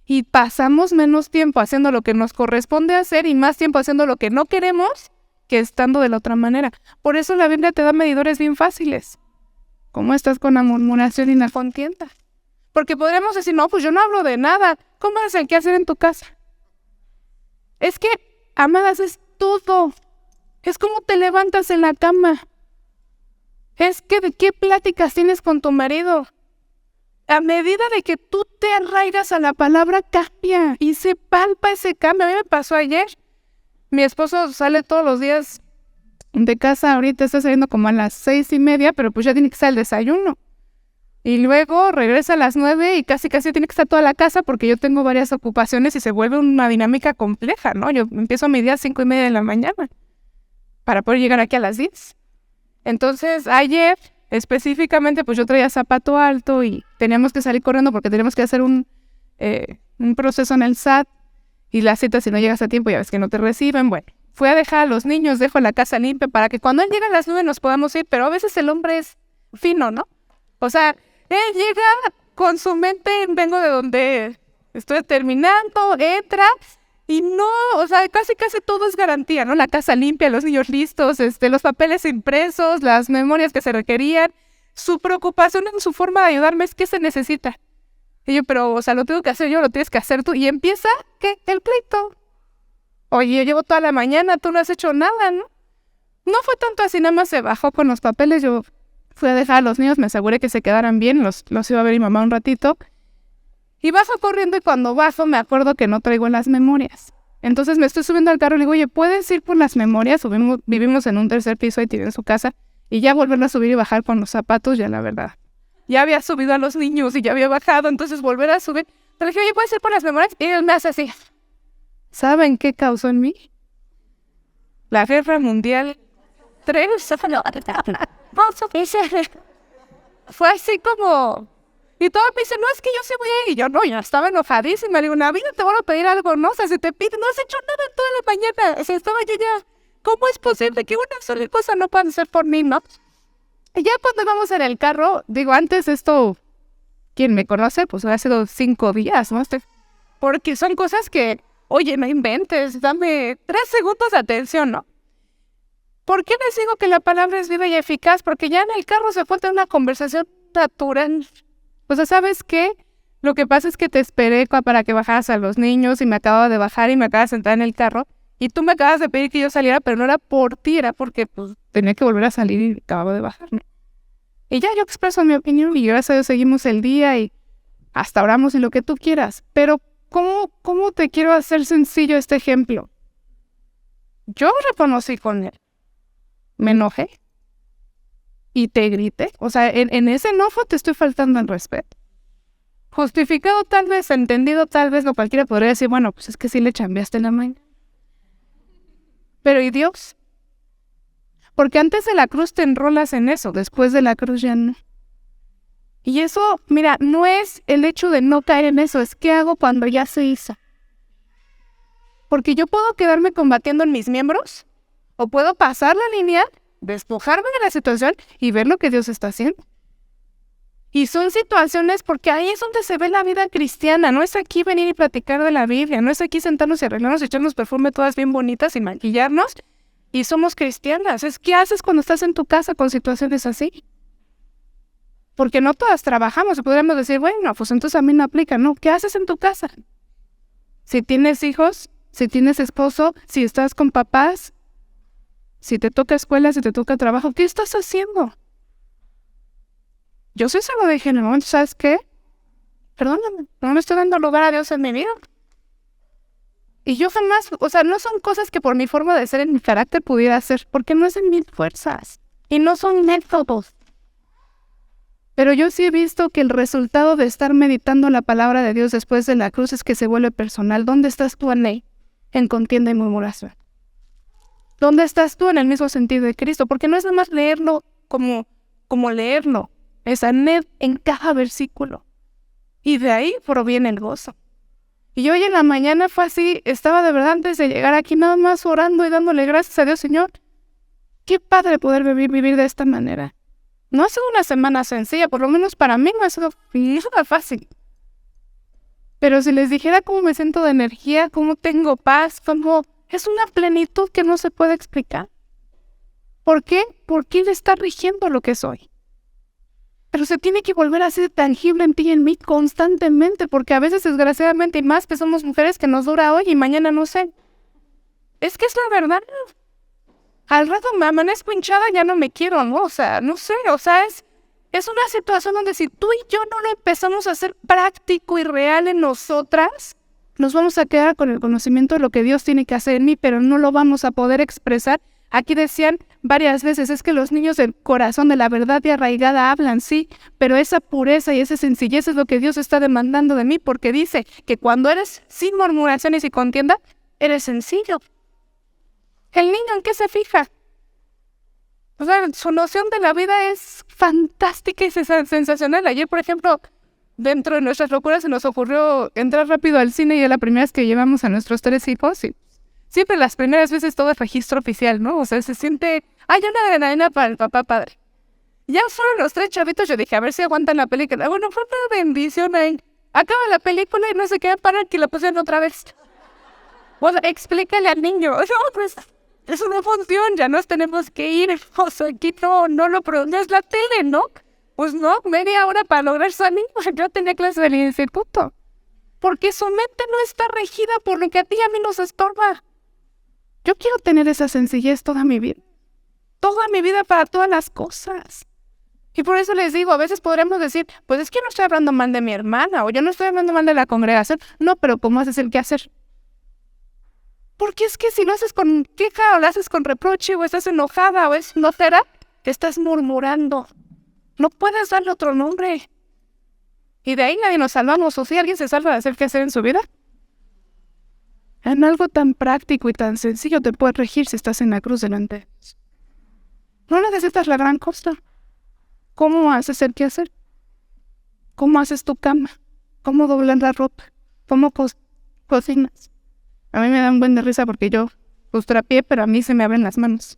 Y pasamos menos tiempo haciendo lo que nos corresponde hacer y más tiempo haciendo lo que no queremos que estando de la otra manera. Por eso la Biblia te da medidores bien fáciles. ¿Cómo estás con la murmuración y la contienda? Porque podríamos decir, no, pues yo no hablo de nada. ¿Cómo es el que hacer en tu casa? Es que, amadas, es todo. Es como te levantas en la cama. Es que de qué pláticas tienes con tu marido. A medida de que tú te arraigas a la palabra, cambia. Y se palpa ese cambio. A mí me pasó ayer. Mi esposo sale todos los días de casa, ahorita está saliendo como a las 6:30, pero pues ya tiene que estar el desayuno. Y luego regresa a las 9 y casi tiene que estar toda la casa porque yo tengo varias ocupaciones y se vuelve una dinámica compleja, ¿no? Yo empiezo mi día a 5:30 de la mañana para poder llegar aquí a las 10. Entonces, ayer, específicamente, pues yo traía zapato alto y teníamos que salir corriendo porque teníamos que hacer un proceso en el SAT y la cita, si no llegas a tiempo, ya ves que no te reciben. Bueno, fui a dejar a los niños, dejo la casa limpia para que cuando él llegue a las 9 nos podamos ir, pero a veces el hombre es fino, ¿no? O sea, él llega con su mente, vengo de donde estoy terminando, entra y no, o sea, casi todo es garantía, ¿no? La casa limpia, los niños listos, los papeles impresos, las memorias que se requerían. Su preocupación en su forma de ayudarme es ¿qué se necesita? Y yo, pero, o sea, lo tengo que hacer yo, lo tienes que hacer tú. Y empieza, ¿qué? El pleito. Oye, yo llevo toda la mañana, tú no has hecho nada, ¿no? No fue tanto así, nada más se bajó con los papeles, yo fui a dejar a los niños, me aseguré que se quedaran bien, los iba a ver mi mamá un ratito. Y bajo corriendo y cuando bajo me acuerdo que no traigo las memorias. Entonces me estoy subiendo al carro y le digo, oye, ¿puedes ir por las memorias? Vivimos en un tercer piso, ahí tienen su casa. Y ya volverlo a subir y bajar con los zapatos, ya la verdad. Ya había subido a los niños y ya había bajado, entonces volver a subir. Pero le dije, oye, ¿puedes ir por las memorias? Y él me hace así. ¿Saben qué causó en mí? La Guerra Mundial 3. Fue así como... Y todo me dice, no, es que yo sí voy a ir. Y yo, no, ya estaba enojadísima. Le digo, Navidad, te voy a pedir algo, ¿no? O sea, si te pide, no has hecho nada toda la mañana. O sea, estaba yo ya... ¿Cómo es posible que una sola cosa no puedan hacer por mí, no? Y ya cuando vamos en el carro, digo, antes esto, quien me conoce, pues ha sido 5 días, ¿no? Porque son cosas que, oye, no inventes, dame 3 segundos de atención, ¿no? ¿Por qué les digo que la palabra es viva y eficaz? Porque ya en el carro se fue una conversación natural. O sea, ¿sabes qué? Lo que pasa es que te esperé para que bajaras a los niños y me acababa de bajar y me acabas de sentar en el carro. Y tú me acabas de pedir que yo saliera, pero no era por ti, era porque pues tenía que volver a salir y acababa de bajar, ¿no? Y ya yo expreso mi opinión y gracias a Dios seguimos el día y hasta oramos y lo que tú quieras. Pero ¿cómo te quiero hacer sencillo este ejemplo? Yo reconocí con él. Me enojé. Y te grité. O sea, en ese enojo te estoy faltando el respeto. Justificado tal vez, entendido tal vez, no cualquiera podría decir, bueno, pues es que sí le chambeaste la mañana. Pero ¿y Dios? Porque antes de la cruz te enrolas en eso, después de la cruz ya no. Y eso, mira, no es el hecho de no caer en eso, es qué hago cuando ya se hizo. Porque yo puedo quedarme combatiendo en mis miembros, o puedo pasar la línea, despojarme de la situación y ver lo que Dios está haciendo. Y son situaciones porque ahí es donde se ve la vida cristiana, no es aquí venir y platicar de la Biblia, no es aquí sentarnos y arreglarnos y echarnos perfume todas bien bonitas y maquillarnos y somos cristianas. Es ¿qué haces cuando estás en tu casa con situaciones así? Porque no todas trabajamos y podríamos decir, bueno, pues entonces a mí no aplica, ¿no? ¿Qué haces en tu casa? Si tienes hijos, si tienes esposo, si estás con papás, si te toca escuela, si te toca trabajo, ¿qué estás haciendo? Yo sí se lo dije en el momento, ¿sabes qué? Perdóname, no le estoy dando lugar a Dios en mi vida. Y yo jamás, o sea, no son cosas que por mi forma de ser, en mi carácter pudiera hacer, porque no es en mis fuerzas y no son métodos. Pero yo sí he visto que el resultado de estar meditando la palabra de Dios después de la cruz es que se vuelve personal. ¿Dónde estás tú, Aney? En contienda y murmuración. ¿Dónde estás tú en el mismo sentido de Cristo? Porque no es nada más leerlo como leerlo. Es Aned en cada versículo. Y de ahí proviene el gozo. Y hoy en la mañana fue así, estaba de verdad antes de llegar aquí nada más orando y dándole gracias a Dios, Señor. Qué padre poder vivir de esta manera. No ha sido una semana sencilla, por lo menos para mí no ha sido nada fácil. Pero si les dijera cómo me siento de energía, cómo tengo paz, cómo es una plenitud que no se puede explicar. ¿Por qué? Porque Él está rigiendo lo que soy. Pero se tiene que volver a ser tangible en ti y en mí constantemente, porque a veces, desgraciadamente, y más que somos mujeres, que nos dura hoy y mañana no sé. Es que es la verdad. Al rato me amanezco hinchada, ya no me quiero, ¿no? O sea, no sé, o sea, es una situación donde si tú y yo no lo empezamos a hacer práctico y real en nosotras, nos vamos a quedar con el conocimiento de lo que Dios tiene que hacer en mí, pero no lo vamos a poder expresar. Aquí decían varias veces, es que los niños del corazón de la verdad y arraigada hablan, sí, pero esa pureza y esa sencillez es lo que Dios está demandando de mí, porque dice que cuando eres sin murmuraciones y contienda, eres sencillo. ¿El niño en qué se fija? O sea, su noción de la vida es fantástica y sensacional. Ayer, por ejemplo, dentro de nuestras locuras se nos ocurrió entrar rápido al cine y es la primera vez que llevamos a nuestros 3 hijos. Y siempre las primeras veces todo es registro oficial, ¿no? O sea, se siente, hay una adrenalina para el papá padre. Ya fueron los 3 chavitos, yo dije, a ver si aguantan la película. Bueno, fue una bendición ahí. Acaba la película y no se quedan para que la pusieron otra vez. Bueno, explícale al niño. No, pues, es una función, ya nos tenemos que ir. O sea, aquí no lo produce, es la tele, ¿no? Pues no, media hora para lograr salir. Yo tenía clase del instituto. Porque su mente no está regida por lo que a ti y a mí nos estorba. Yo quiero tener esa sencillez toda mi vida. Toda mi vida para todas las cosas. Y por eso les digo, a veces podremos decir, pues es que no estoy hablando mal de mi hermana, o yo no estoy hablando mal de la congregación. No, pero ¿cómo haces el qué hacer? Porque es que si lo haces con queja, o lo haces con reproche, o estás enojada, o no será que estás murmurando. No puedes darle otro nombre. Y de ahí nadie nos salvamos. O si alguien se salva de hacer qué hacer en su vida. En algo tan práctico y tan sencillo te puedes regir si estás en la cruz delante de Dios. No necesitas la gran cosa. ¿Cómo haces el qué hacer? ¿Cómo haces tu cama? ¿Cómo doblas la ropa? ¿Cómo cocinas? A mí me da un buen de risa porque yo trapié, pero a mí se me abren las manos.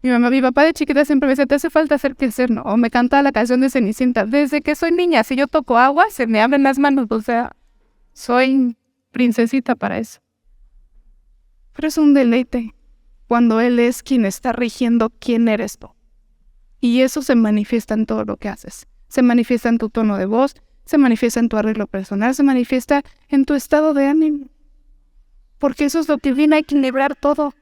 Mi papá de chiquita siempre me decía, te hace falta hacer qué hacer, ¿no? O me cantaba la canción de Cenicienta. Desde que soy niña, si yo toco agua, se me abren las manos. O sea, soy princesita para eso. Pero es un deleite cuando Él es quien está rigiendo quién eres tú. Y eso se manifiesta en todo lo que haces. Se manifiesta en tu tono de voz, se manifiesta en tu arreglo personal, se manifiesta en tu estado de ánimo. Porque eso es lo que viene a equilibrar todo.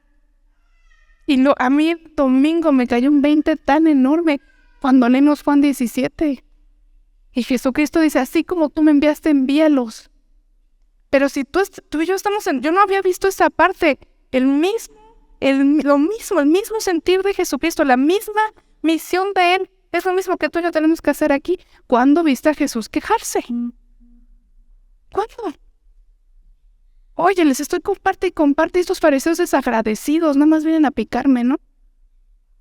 Y a mí el domingo me cayó un 20 tan enorme cuando leímos Juan 17. Y Jesucristo dice, así como tú me enviaste, envíalos. Pero si tú y yo estamos yo no había visto esa parte. El mismo sentir de Jesucristo, la misma misión de Él, es lo mismo que tú y yo tenemos que hacer aquí. ¿Cuándo viste a Jesús quejarse? ¿Cuándo? Oye, les estoy comparte y comparte, estos fariseos desagradecidos, nada más vienen a picarme, ¿no?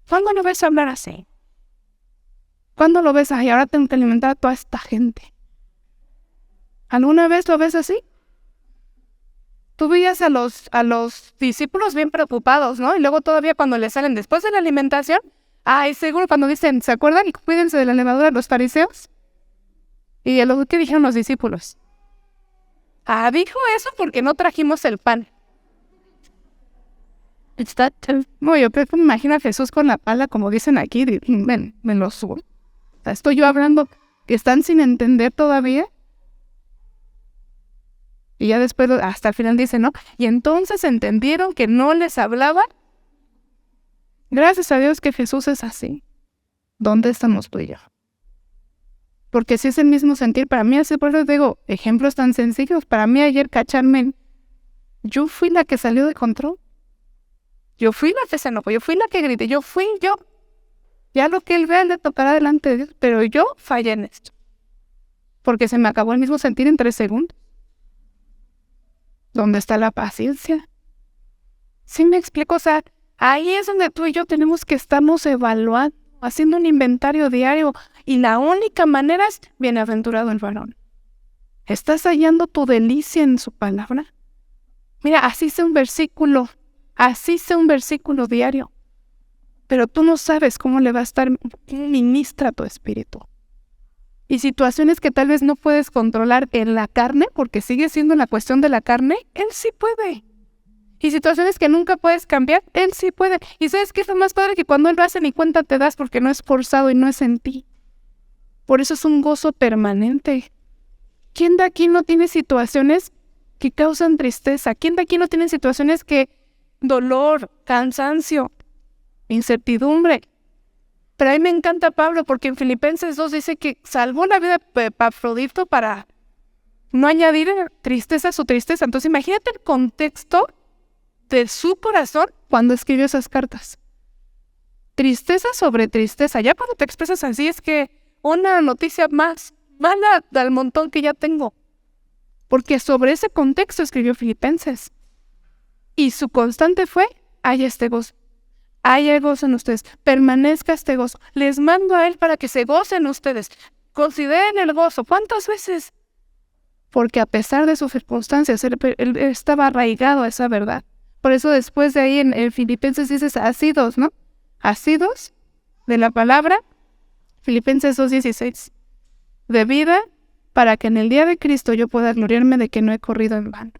¿Cuándo lo ves hablar así? ¿Cuándo lo ves ahí? Ahora tengo que alimentar a toda esta gente. ¿Alguna vez lo ves así? Tú veías a los discípulos bien preocupados, ¿no? Y luego todavía cuando les salen después de la alimentación, ay, seguro cuando dicen, ¿se acuerdan? Y cuídense de la levadura de los fariseos. ¿Y lo que dijeron los discípulos? Ah, dijo eso porque no trajimos el pan. No, yo me imagino a Jesús con la pala, como dicen aquí, ven, me lo subo. O sea, estoy yo hablando que están sin entender todavía. Y ya después, hasta el final dice, ¿no? Y entonces entendieron que no les hablaba. Gracias a Dios que Jesús es así. ¿Dónde estamos tú y yo? Porque si es el mismo sentir, para mí, así por eso digo, ejemplos tan sencillos. Para mí ayer cacharme, yo fui la que salió de control. Yo fui la que se enojó, yo fui la que grité, yo. Ya lo que Él vea le tocará delante de Dios, pero yo fallé en esto. Porque se me acabó el mismo sentir en 3 segundos. ¿Dónde está la paciencia? ¿Sí me explico? O sea, ahí es donde tú y yo tenemos que estamos evaluando, haciendo un inventario diario. Y la única manera es, bienaventurado el varón. ¿Estás hallando tu delicia en su palabra? Mira, así sea un versículo diario. Pero tú no sabes cómo le va a estar, cómo ministra tu espíritu. Y situaciones que tal vez no puedes controlar en la carne, porque sigue siendo la cuestión de la carne, Él sí puede. Y situaciones que nunca puedes cambiar, Él sí puede. Y ¿sabes qué es lo más padre? Que cuando Él lo hace ni cuenta te das porque no es forzado y no es en ti. Por eso es un gozo permanente. ¿Quién de aquí no tiene situaciones que causan tristeza? ¿Quién de aquí no tiene situaciones que dolor, cansancio, incertidumbre? Pero a mí me encanta Pablo porque en Filipenses 2 dice que salvó la vida de Epafrodito para no añadir tristeza a su tristeza. Entonces imagínate el contexto de su corazón cuando escribió esas cartas. Tristeza sobre tristeza. Ya cuando te expresas así es que una noticia más mala del montón que ya tengo. Porque sobre ese contexto escribió Filipenses. Y su constante fue, haya este gozo. Haya gozo en ustedes. Permanezca este gozo. Les mando a Él para que se gocen ustedes. Consideren el gozo. ¿Cuántas veces? Porque a pesar de sus circunstancias, él estaba arraigado a esa verdad. Por eso después de ahí en Filipenses dices asidos, ¿no? Asidos de la palabra, Filipenses 2:16. De vida para que en el día de Cristo yo pueda gloriarme de que no he corrido en vano.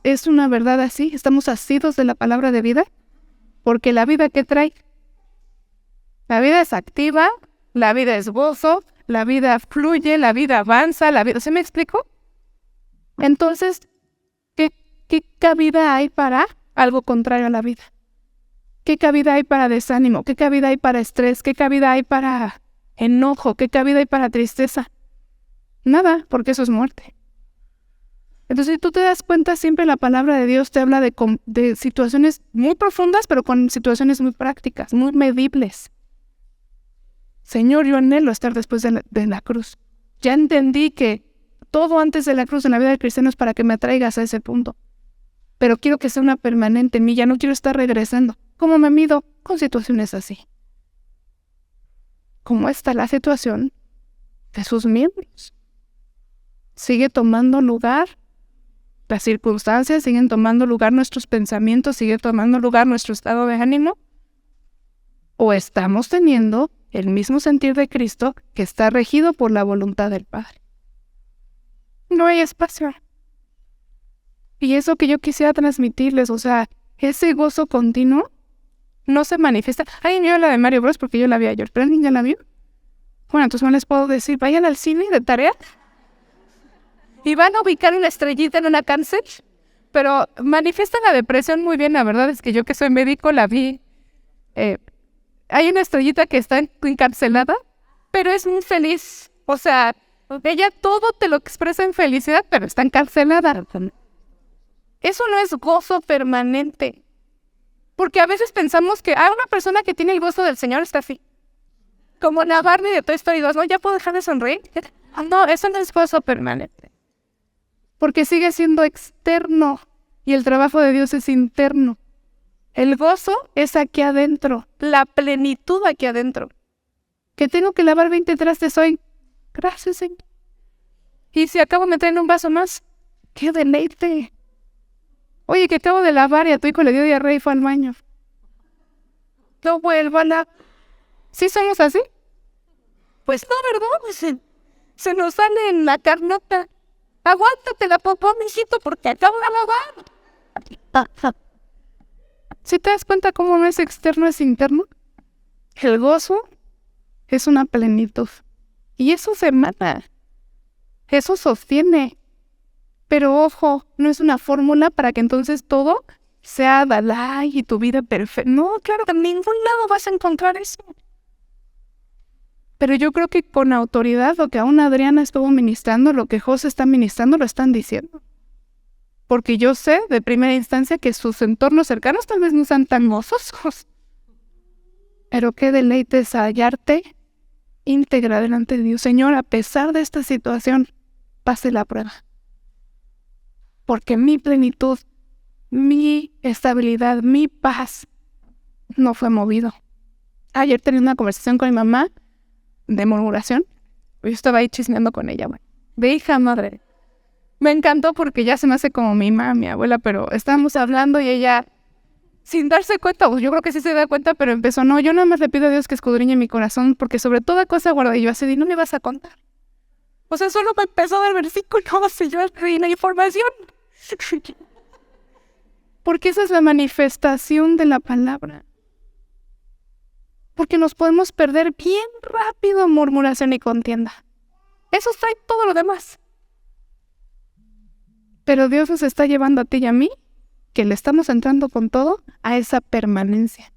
Es una verdad así, estamos asidos de la palabra de vida, porque la vida ¿qué trae? La vida es activa, la vida es gozo, la vida fluye, la vida avanza, ¿se me explicó? Entonces, ¿qué cabida hay para algo contrario a la vida? ¿Qué cabida hay para desánimo? ¿Qué cabida hay para estrés? ¿Qué cabida hay para enojo? ¿Qué cabida hay para tristeza? Nada, porque eso es muerte. Entonces, si tú te das cuenta, siempre la palabra de Dios te habla de situaciones muy profundas, pero con situaciones muy prácticas, muy medibles. Señor, yo anhelo estar después de la cruz. Ya entendí que todo antes de la cruz en la vida del cristiano es para que me atraigas a ese punto. Pero quiero que sea una permanente en mí, ya no quiero estar regresando. ¿Cómo me mido? Con situaciones así. ¿Cómo está la situación de sus miembros? ¿Sigue tomando lugar las circunstancias? ¿Siguen tomando lugar nuestros pensamientos? ¿Sigue tomando lugar nuestro estado de ánimo? ¿O estamos teniendo el mismo sentir de Cristo que está regido por la voluntad del Padre? No hay espacio. Y eso que yo quisiera transmitirles, ese gozo continuo no se manifiesta. ¿Alguien vio la de Mario Bros? Porque yo la vi ayer, pero ¿alguien ya la vio? Bueno, entonces no les puedo decir, vayan al cine de tarea y van a ubicar una estrellita en una cárcel, pero manifiesta la depresión muy bien. La verdad es que yo que soy médico la vi. Hay una estrellita que está encarcelada, pero es muy feliz. Ella todo te lo expresa en felicidad, pero está encarcelada. Eso no es gozo permanente. Porque a veces pensamos que una persona que tiene el gozo del Señor está así. Como la Barney de Toy Story 2, ¿no? ¿Ya puedo dejar de sonreír? No, eso no es gozo permanente. Porque sigue siendo externo y el trabajo de Dios es interno. El gozo es aquí adentro, la plenitud aquí adentro. Que tengo que lavar 20 trastes hoy. Gracias, Señor. Y si acabo de meter en un vaso más, ¡qué deleite! Oye, que acabo de lavar y a tu hijo le dio diarrea y fue al baño. No vuelvo a lavar. ¿Sí somos así? Pues no, ¿verdad? Se nos sale en la carnota. Aguántate la popó, mijito, porque acabo de lavar. ¿Sí te das cuenta cómo no es externo, es interno? El gozo es una plenitud. Y eso se mata. Eso sostiene. Pero ojo, no es una fórmula para que entonces todo sea Dalai y tu vida perfecta. No, claro, en ningún lado vas a encontrar eso. Pero yo creo que con autoridad lo que aún Adriana estuvo ministrando, lo que José está ministrando, lo están diciendo. Porque yo sé de primera instancia que sus entornos cercanos tal vez no sean tan gozosos. Pero qué deleite es hallarte íntegra delante de Dios. Señor, a pesar de esta situación, pase la prueba. Porque mi plenitud, mi estabilidad, mi paz no fue movido. Ayer tenía una conversación con mi mamá de murmuración. Yo estaba ahí chismeando con ella, de hija madre. Me encantó porque ya se me hace como mi mamá, mi abuela, pero estábamos hablando y ella, sin darse cuenta, yo creo que sí se da cuenta, pero empezó, no, yo nada más le pido a Dios que escudriñe mi corazón, porque sobre toda cosa guarda. Y yo así, no me vas a contar. Solo me empezó del versículo, y yo en la información. Porque esa es la manifestación de la palabra. Porque nos podemos perder bien rápido en murmuración y contienda. Eso trae todo lo demás. Pero Dios nos está llevando a ti y a mí, que le estamos entrando con todo, a esa permanencia.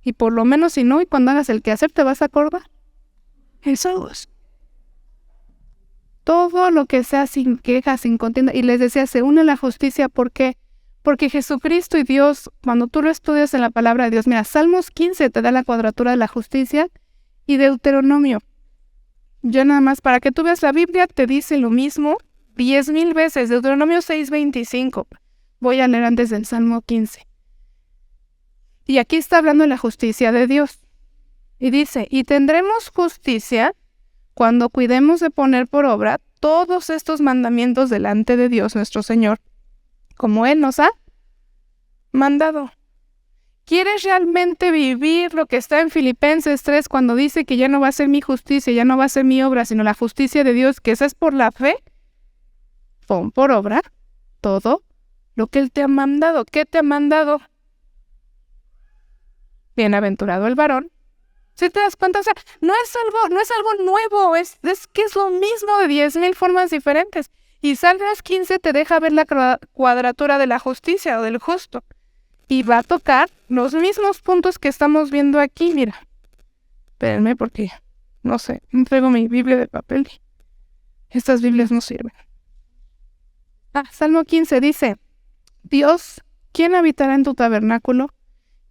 Y por lo menos si no, y cuando hagas el quehacer te vas a acordar. Eso es. Todo lo que sea sin queja, sin contienda. Y les decía, se une la justicia. ¿Por qué? Porque Jesucristo y Dios, cuando tú lo estudias en la palabra de Dios, mira, Salmos 15 te da la cuadratura de la justicia y Deuteronomio. Ya nada más, para que tú veas la Biblia, te dice lo mismo 10,000 veces. Deuteronomio 6:25. Voy a leer antes del Salmo 15. Y aquí está hablando de la justicia de Dios. Y dice, y tendremos justicia cuando cuidemos de poner por obra todos estos mandamientos delante de Dios nuestro Señor, como Él nos ha mandado. ¿Quieres realmente vivir lo que está en Filipenses 3 cuando dice que ya no va a ser mi justicia, ya no va a ser mi obra, sino la justicia de Dios, que esa es por la fe? Pon por obra todo lo que Él te ha mandado. ¿Qué te ha mandado? Bienaventurado el varón. ¿Sí te das cuenta? O sea, no es algo nuevo, es que es lo mismo de 10,000 formas diferentes. Y Salmos 15 te deja ver la cuadratura de la justicia o del justo. Y va a tocar los mismos puntos que estamos viendo aquí. Mira, espérenme porque, no sé, no traigo mi Biblia de papel. Estas Biblias no sirven. Salmo 15 dice, Dios, ¿quién habitará en tu tabernáculo?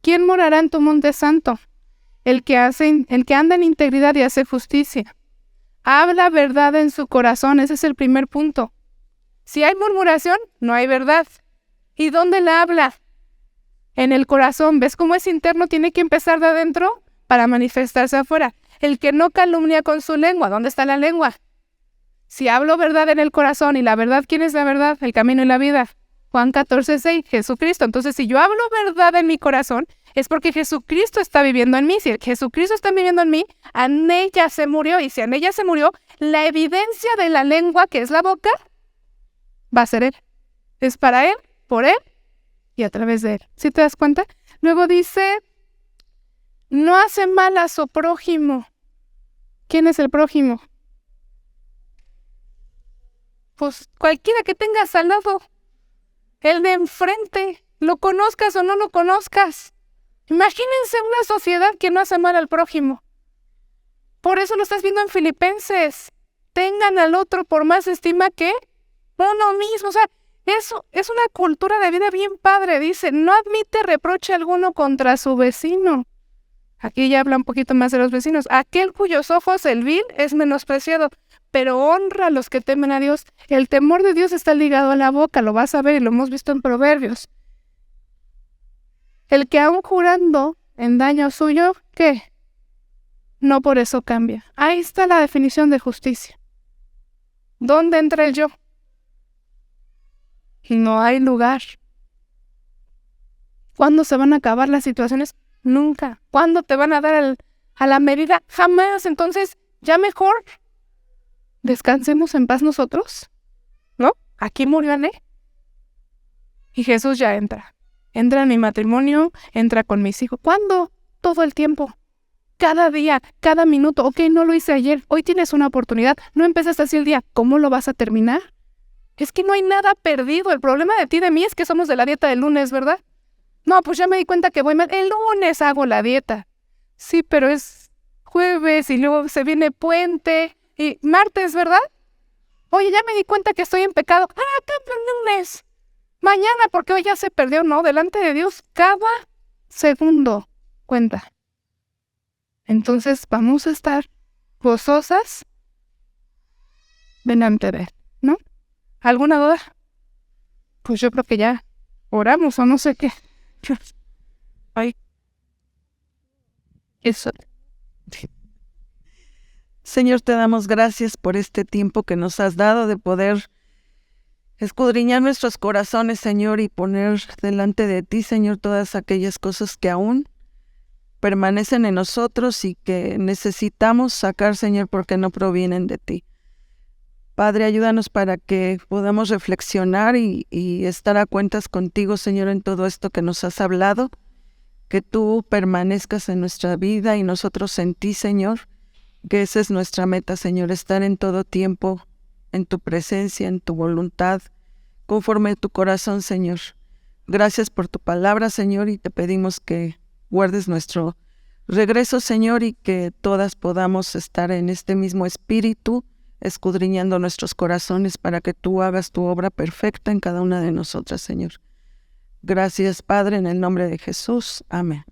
¿Quién morará en tu monte santo? El que anda en integridad y hace justicia. Habla verdad en su corazón, ese es el primer punto. Si hay murmuración, no hay verdad. ¿Y dónde la habla? En el corazón. ¿Ves cómo es interno? Tiene que empezar de adentro para manifestarse afuera. El que no calumnia con su lengua, ¿dónde está la lengua? Si hablo verdad en el corazón, y la verdad, ¿quién es la verdad? El camino y la vida. Juan 14:6, Jesucristo. Entonces, si yo hablo verdad en mi corazón, es porque Jesucristo está viviendo en mí. Si Jesucristo está viviendo en mí, en ella se murió. Y si en ella se murió, la evidencia de la lengua, que es la boca, va a ser Él. Es para Él, por Él y a través de Él. ¿Sí te das cuenta? Luego dice, no hace mal a su prójimo. ¿Quién es el prójimo? Pues cualquiera que tengas al lado. El de enfrente, lo conozcas o no lo conozcas. Imagínense una sociedad que no hace mal al prójimo. Por eso lo estás viendo en Filipenses. Tengan al otro por más estima que uno mismo. O sea, eso es una cultura de vida bien padre. Dice, no admite reproche alguno contra su vecino. Aquí ya habla un poquito más de los vecinos. Aquel cuyos ojos el vil es menospreciado, pero honra a los que temen a Dios. El temor de Dios está ligado a la boca, lo vas a ver y lo hemos visto en Proverbios. El que aún jurando en daño suyo, ¿qué? No por eso cambia. Ahí está la definición de justicia. ¿Dónde entra el yo? No hay lugar. ¿Cuándo se van a acabar las situaciones? Nunca. ¿Cuándo te van a dar a la medida? Jamás. Entonces, ya mejor descansemos en paz nosotros, ¿no? Aquí murió Ané. Y Jesús ya entra. Entra en mi matrimonio, entra con mis hijos. ¿Cuándo? Todo el tiempo. Cada día, cada minuto. Ok, no lo hice ayer. Hoy tienes una oportunidad. No empezaste así el día. ¿Cómo lo vas a terminar? Es que no hay nada perdido. El problema de ti y de mí es que somos de la dieta del lunes, ¿verdad? No, pues ya me di cuenta que voy mal. El lunes hago la dieta. Sí, pero es jueves y luego se viene puente y martes, ¿verdad? Oye, ya me di cuenta que estoy en pecado. Cambio el lunes. Mañana, porque hoy ya se perdió. No, delante de Dios, cada segundo cuenta. Entonces vamos a estar gozosas delante de Él, ¿no? ¿Alguna duda? Pues yo creo que ya oramos o no sé qué. Ay. Eso. Señor, te damos gracias por este tiempo que nos has dado de poder escudriñar nuestros corazones, Señor, y poner delante de ti, Señor, todas aquellas cosas que aún permanecen en nosotros y que necesitamos sacar, Señor, porque no provienen de ti. Padre, ayúdanos para que podamos reflexionar y estar a cuentas contigo, Señor, en todo esto que nos has hablado, que tú permanezcas en nuestra vida y nosotros en ti, Señor, que esa es nuestra meta, Señor, estar en todo tiempo en tu presencia, en tu voluntad, conforme a tu corazón, Señor. Gracias por tu palabra, Señor, y te pedimos que guardes nuestro regreso, Señor, y que todas podamos estar en este mismo espíritu, escudriñando nuestros corazones para que tú hagas tu obra perfecta en cada una de nosotras, Señor. Gracias, Padre, en el nombre de Jesús. Amén.